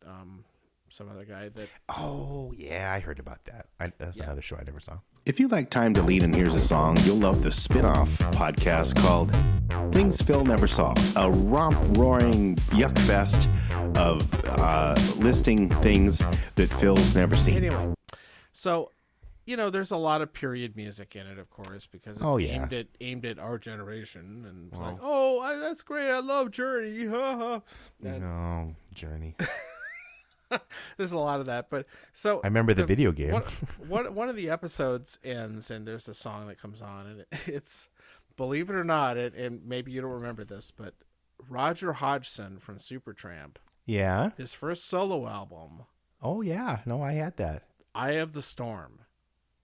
some other guy that. Oh, yeah, I heard about that. That's another show I never saw. If you like Time to Lean and Here's a Song, you'll love the spin-off podcast called Things Phil Never Saw, a romp-roaring yuck fest of listing things that Phil's never seen. Anyway, so, there's a lot of period music in it, of course, because it's aimed at our generation. And it's like, that's great. I love Journey. No, Journey. There's a lot of that, but so I remember the video game. One of the episodes ends, and there's a song that comes on, and it's, believe it or not, and maybe you don't remember this, but Roger Hodgson from Supertramp, his first solo album. Oh yeah, no, I had that. Eye of the Storm.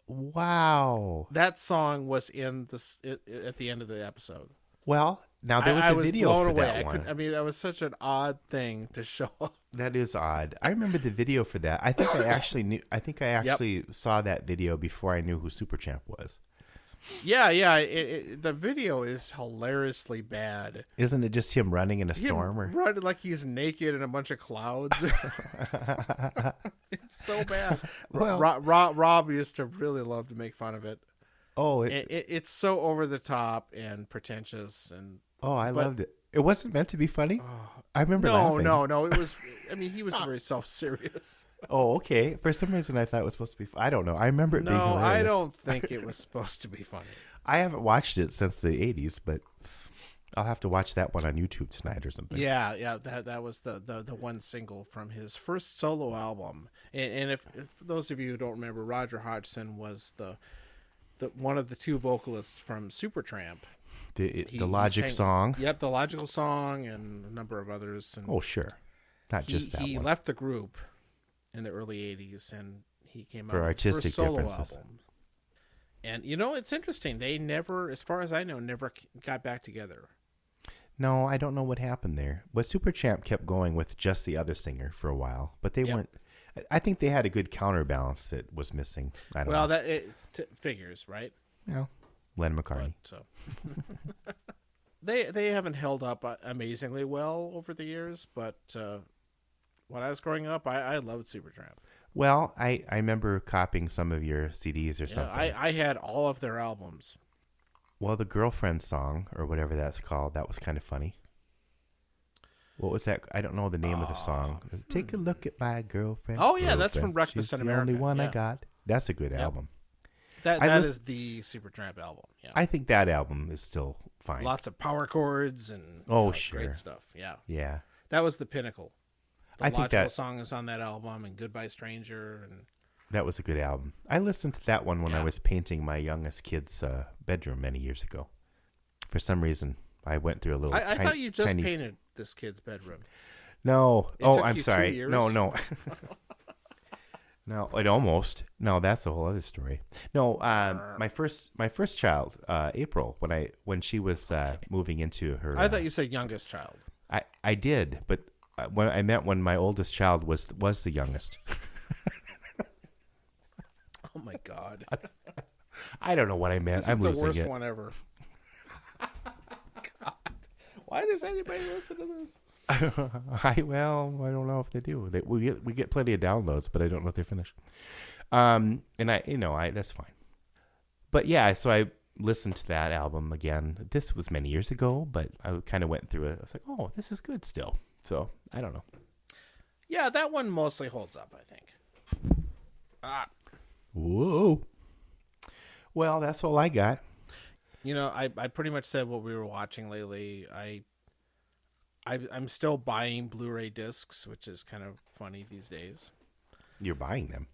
Wow, that song was in at the end of the episode. Well, now there was a video for that one. That was such an odd thing to show up. That is odd. I remember the video for that. I think I actually knew. I think I actually saw that video before I knew who Supertramp was. Yeah. The video is hilariously bad. Isn't it just him running in a storm? Running like he's naked in a bunch of clouds. It's so bad. Well, Rob used to really love to make fun of it. Oh, it's so over the top and pretentious, and I loved it. It wasn't meant to be funny. I remember laughing. No. It was. He was very self-serious. Oh, okay. For some reason, I thought it was supposed to be. I don't know. I remember it being hilarious. No, I don't think it was supposed to be funny. I haven't watched it since the '80s, but I'll have to watch that one on YouTube tonight or something. Yeah. That was the one single from his first solo album. And if those of you who don't remember, Roger Hodgson was the one of the two vocalists from Supertramp. The Logic song. Yep, the Logical song and a number of others. And sure. Not just that he one. left the group in the early 80s, and he came for out artistic with his first solo differences. album. And, it's interesting. They never, as far as I know, never got back together. No, I don't know what happened there. But Supertramp kept going with just the other singer for a while, but they weren't. I think they had a good counterbalance that was missing. I don't know. Well, that figures, right? Yeah, Len McCartney. So they haven't held up amazingly well over the years, but when I was growing up, I loved Supertramp. Well, I remember copying some of your CDs or something. I had all of their albums. Well, the Girlfriend song, or whatever that's called, that was kind of funny. What was that? I don't know the name of the song. Take a look at my girlfriend. Oh, yeah, that's from Breakfast She's in America. the only one I got. That's a good album. That is the Supertramp album. Yeah. I think that album is still fine. Lots of power chords and sure. great stuff. Yeah. Yeah. That was the pinnacle. The I think Logical that song is on that album, and Goodbye Stranger, and that was a good album. I listened to that one when I was painting my youngest kid's bedroom many years ago. For some reason, I went through a little. I thought you just painted this kid's bedroom. No. It took I'm you sorry. 2 years? No. No, it almost. No, that's a whole other story. No, my first child, April, when she was moving into her. I thought you said youngest child. I did, but when I meant when my oldest child was the youngest. Oh my God! I don't know what I meant. I'm losing it. This is the worst one ever. God. Why does anybody listen to this? I don't know if they do. We get plenty of downloads, but I don't know if they're finished. And that's fine. But yeah, so I listened to that album again. This was many years ago, but I kind of went through it. I was like, oh, this is good still. So I don't know. Yeah, that one mostly holds up, I think. Whoa. Well, that's all I got. I pretty much said what we were watching lately. I'm still buying Blu-ray discs, which is kind of funny these days. You're buying them?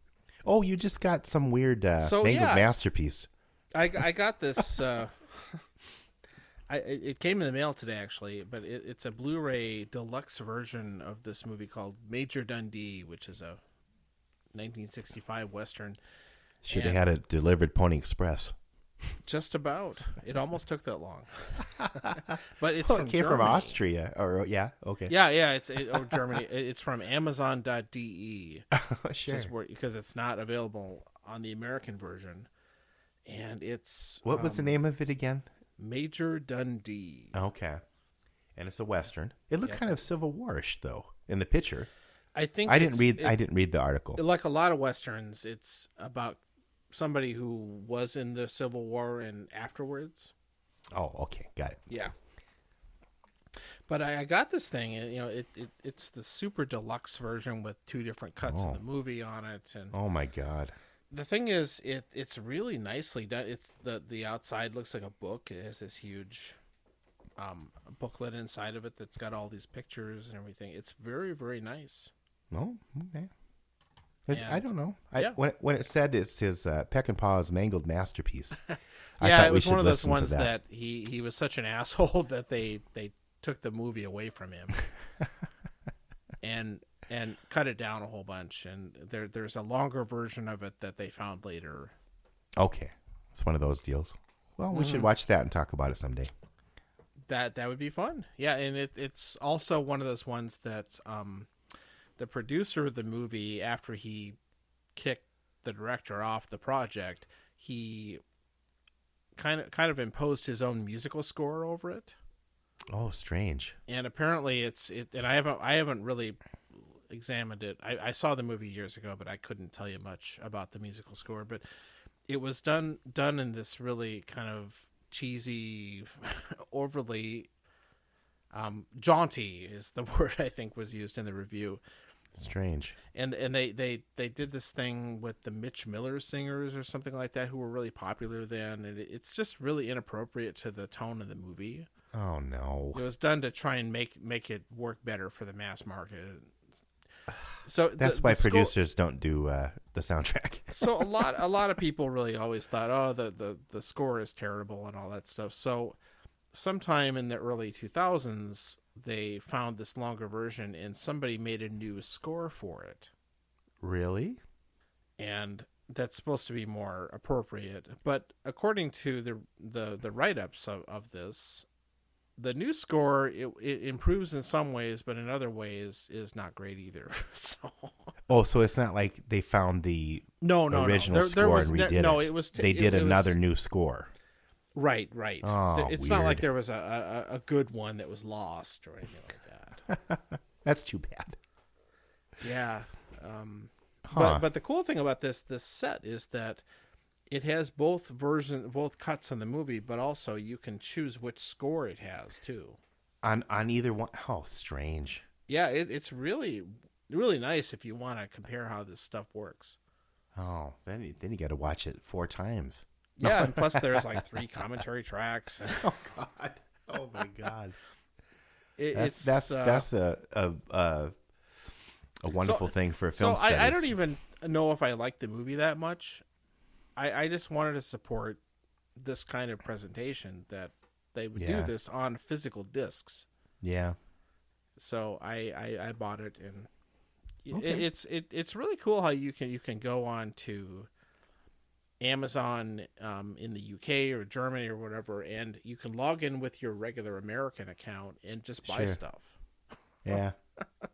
Oh, you just got some weird mangled masterpiece. I got this. It came in the mail today, actually, but it's a Blu-ray deluxe version of this movie called Major Dundee, which is a 1965 Western. Should have had it delivered Pony Express. Just about. It almost took that long. But it's it came from Austria. Okay. Yeah, it's Germany. It's from Amazon.de. Sure. Because it's not available on the American version. And it's... What was the name of it again? Major Dundee. Okay. And it's a Western. It looked kind of Civil War-ish, though, in the picture. I think I didn't read the article. Like a lot of Westerns, it's about somebody who was in the Civil War and afterwards. Oh, okay, got it. Yeah. But I got this thing, and it's the super deluxe version with 2 different cuts of the movie on it, and oh my god, the thing is, it's really nicely done. It's the outside looks like a book. It has this huge booklet inside of it that's got all these pictures and everything. It's very, very nice. Oh, okay. And, I don't know. Yeah. When it said it's his Peck and Paw's mangled masterpiece. Yeah, it was one of those ones that he was such an asshole that they took the movie away from him and cut it down a whole bunch. And there's a longer version of it that they found later. Okay, it's one of those deals. Well, we should watch that and talk about it someday. That would be fun. Yeah, and it's also one of those ones that the producer of the movie, after he kicked the director off the project, he kind of imposed his own musical score over it. Oh, strange. And apparently and I haven't really examined it. I saw the movie years ago, but I couldn't tell you much about the musical score. But it was done in this really kind of cheesy, overly jaunty is the word I think was used in the review. Strange. And they did this thing with the Mitch Miller singers or something like that, who were really popular then, and it's just really inappropriate to the tone of the movie. Oh no. It was done to try and make it work better for the mass market. So that's why producers don't do the soundtrack. So a lot of people really always thought, oh, the score is terrible and all that stuff. So sometime in the early 2000s, they found this longer version, and somebody made a new score for it. Really? And that's supposed to be more appropriate. But according to the write-ups of this, the new score, it improves in some ways, but in other ways is not great either. So it's not like they found the original score and redid it. No, it was they did another new score. Right. Oh, it's weird. not like there was a good one that was lost or anything like that. That's too bad. Yeah. But the cool thing about this set is that it has both cuts in the movie, but also you can choose which score it has too. On either one. Oh, strange. Yeah, it's really, really nice if you want to compare how this stuff works. Oh, then you got to watch it 4 times. Yeah, and plus there's like 3 commentary tracks. Oh God! Oh my God! That's a wonderful thing for a film. So I don't even know if I like the movie that much. I just wanted to support this kind of presentation, that they would do this on physical discs. Yeah. So I bought it, and it's really cool how you can go on to Amazon in the UK or Germany or whatever, and you can log in with your regular American account and just buy stuff. Yeah.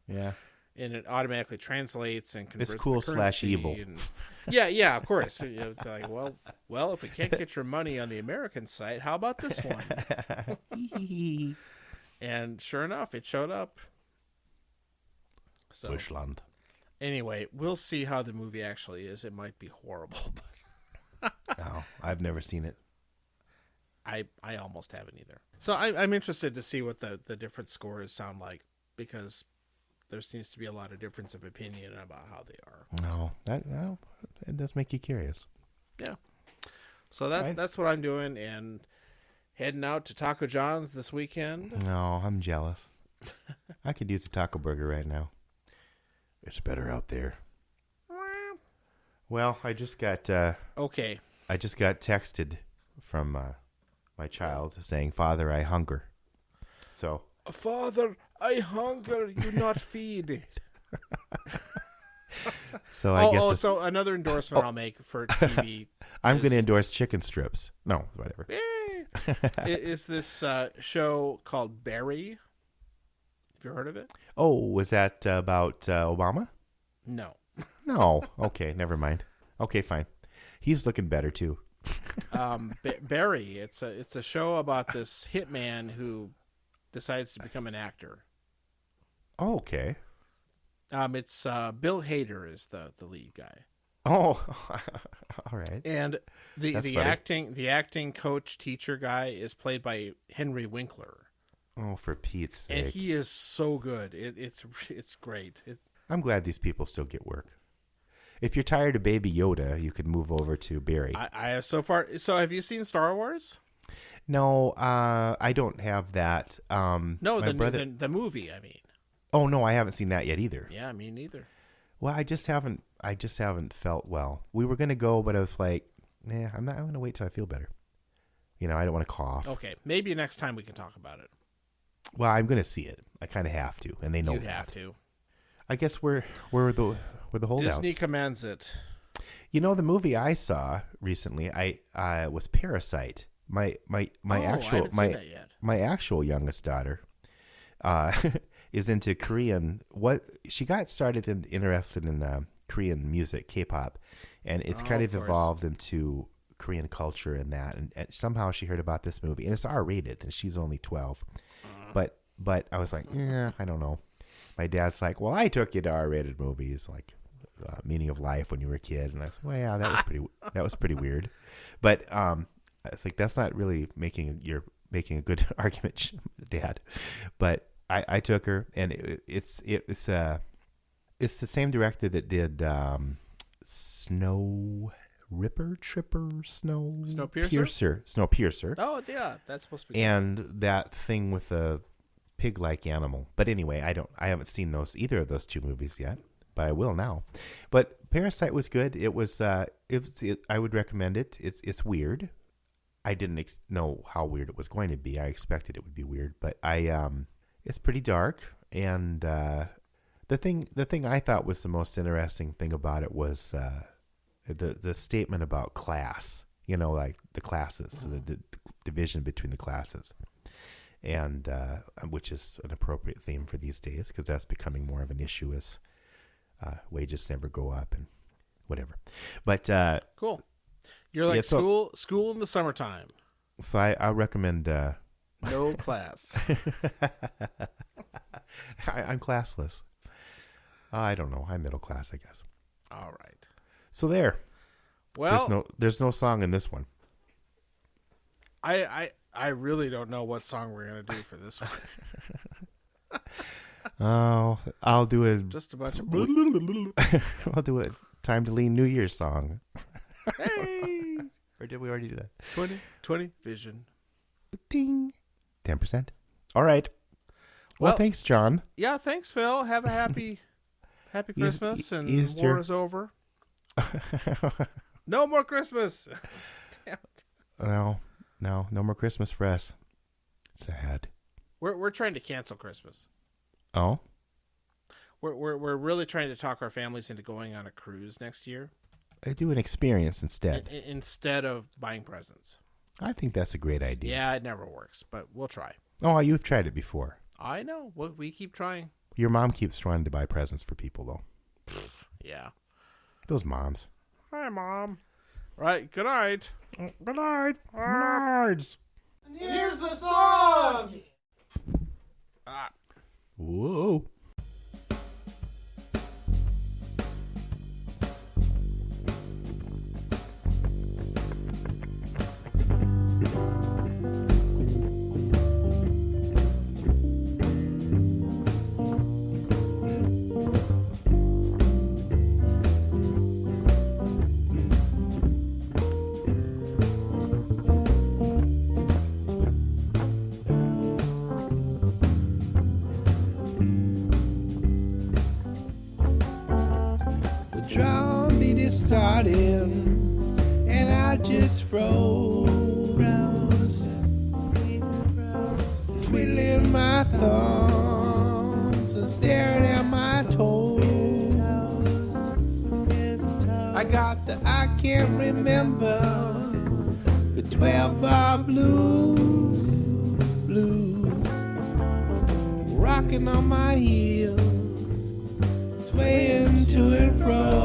Yeah. And it automatically translates and converts. It's cool the currency / evil. And, yeah, of course. It's like, well, if we can't get your money on the American site, how about this one? And sure enough, it showed up. So Bushland. Anyway, we'll see how the movie actually is. It might be horrible. No, I've never seen it. I almost haven't either. So I'm interested to see what the different scores sound like, because there seems to be a lot of difference of opinion about how they are. No, it does make you curious. Yeah. So that's what I'm doing, and heading out to Taco John's this weekend. No, I'm jealous. I could use a taco burger right now. It's better out there. Well, I just got okay. I just got texted from my child saying, "Father, I hunger." So, Father, I hunger. You not feed. So I guess. So another endorsement I'll make for TV. I'm going to endorse chicken strips. No, whatever. Is this show called Barry? Have you heard of it? Oh, was that about Obama? No. No. Okay, never mind. Okay, fine. He's looking better too. Barry. It's a show about this hitman who decides to become an actor. Oh, okay. It's Bill Hader is the lead guy. Oh, all right. And That's the funny. acting coach teacher guy is played by Henry Winkler. Oh, for Pete's sake. And he is so good. It's great. I'm glad these people still get work. If you're tired of Baby Yoda, you could move over to Barry. I have so far. So have you seen Star Wars? No, I don't have that. No, my the movie. I mean. Oh no, I haven't seen that yet either. Yeah, me neither. Well, I just haven't felt well. We were gonna go, but I was like, I'm gonna wait till I feel better. I don't want to cough. Okay, maybe next time we can talk about it. Well, I'm gonna see it. I kind of have to, and they know you that. have to. I guess we're the holdouts. Disney commands it. The movie I saw recently, I was Parasite. My actual youngest daughter is into Korean. She got started interested in Korean music, K-pop, and it's kind of evolved into Korean culture and that. And somehow she heard about this movie, and it's R-rated, and she's only 12. But I was like, I don't know. My dad's like, well, I took you to R-rated movies, like Meaning of Life when you were a kid, and I said, well, yeah, that was pretty weird. But it's like that's not really making a good argument, Dad. But I took her, and it's the same director that did Snowpiercer. Oh yeah, that's supposed to be. And that thing with the pig-like animal. But anyway, I haven't seen either of those two movies yet, but I will now. But Parasite was good. It was I would recommend it. It's weird. I didn't know how weird it was going to be. I expected it would be weird, but it's pretty dark. And the thing I thought was the most interesting thing about it was the statement about class. Like the classes, the division between the classes, and which is an appropriate theme for these days because that's becoming more of an issue as wages never go up and whatever. But cool. You're like school in the summertime. So I recommend no class. I'm classless. I don't know. I'm middle class, I guess. All right. So there. Well, there's no song in this one. I really don't know what song we're gonna do for this one. Oh, I'll do it. Just a bunch of. I'll do it. Time to Lean New Year's song. Hey. Or did we already do that? 2020 vision. Ding. 10%. All right. Well, thanks, John. Yeah, thanks, Phil. Have a happy Christmas and Easter. War is over. No more Christmas. Damn it. No more Christmas for us. Sad. We're trying to cancel Christmas. Oh. We're really trying to talk our families into going on a cruise next year. I do an experience instead. Instead of buying presents. I think that's a great idea. Yeah, it never works, but we'll try. Oh, you've tried it before. I know. We keep trying. Your mom keeps trying to buy presents for people, though. Yeah. Those moms. Hi, Mom. Right. Good night. Good night. Good night. And here's the song. Whoa. Drum beat is starting, and I just froze, twiddling my thumbs and staring at my toes. I got the I can't remember the 12-bar blues, rocking on my heels, swaying to and fro.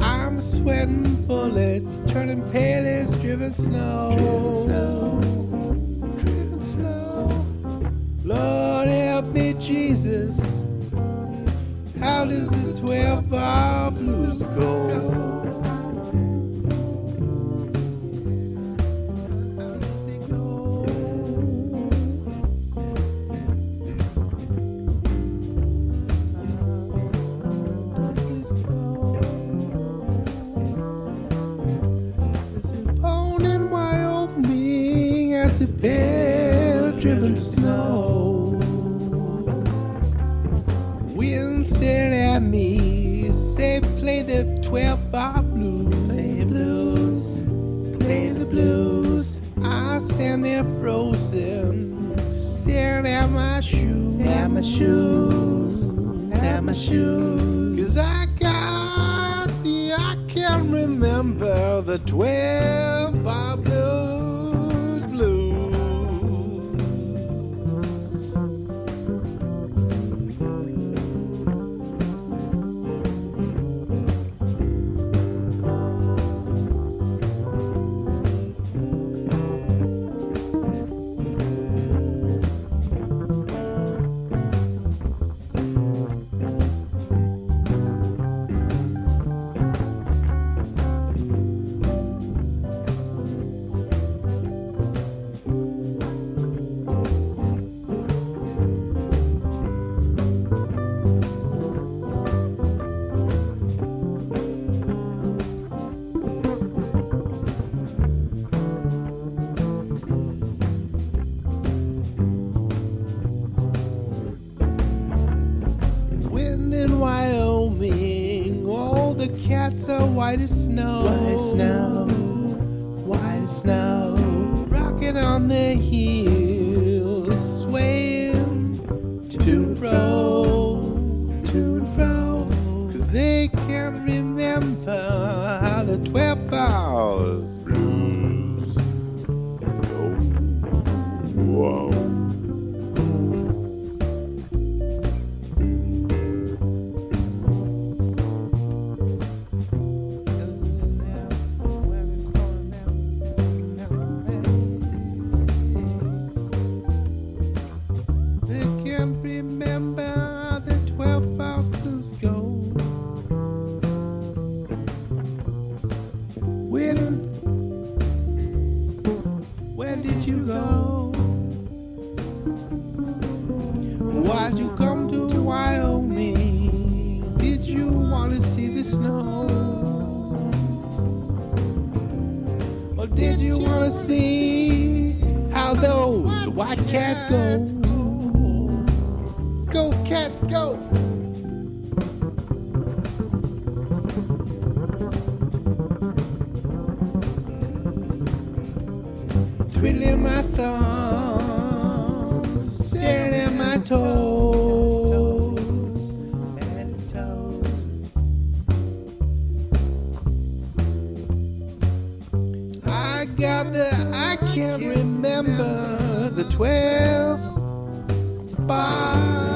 I'm sweating bullets, turning pale as driven snow. Lord help 12-bar blues go. Pale-driven snow. Wind stared at me, say play the 12-bar blues. Play the blues, play the blues. I stand there frozen, staring at my shoes. At my shoes, at my shoes. 'Cause I can't remember the 12-bar blues, blues. So white as snow, white as snow, white as snow. Rocking on the hills, swaying to and fro, to and fro. 'Cause they can't remember how the 12 bars blues go. Whoa. Why'd you come to Wyoming? Did you want to see the snow? Or did you want to see how those white cats go? Go, cats, go! Twiddling my thumbs, staring at my toes, at his toes. I can't remember the 12 bars.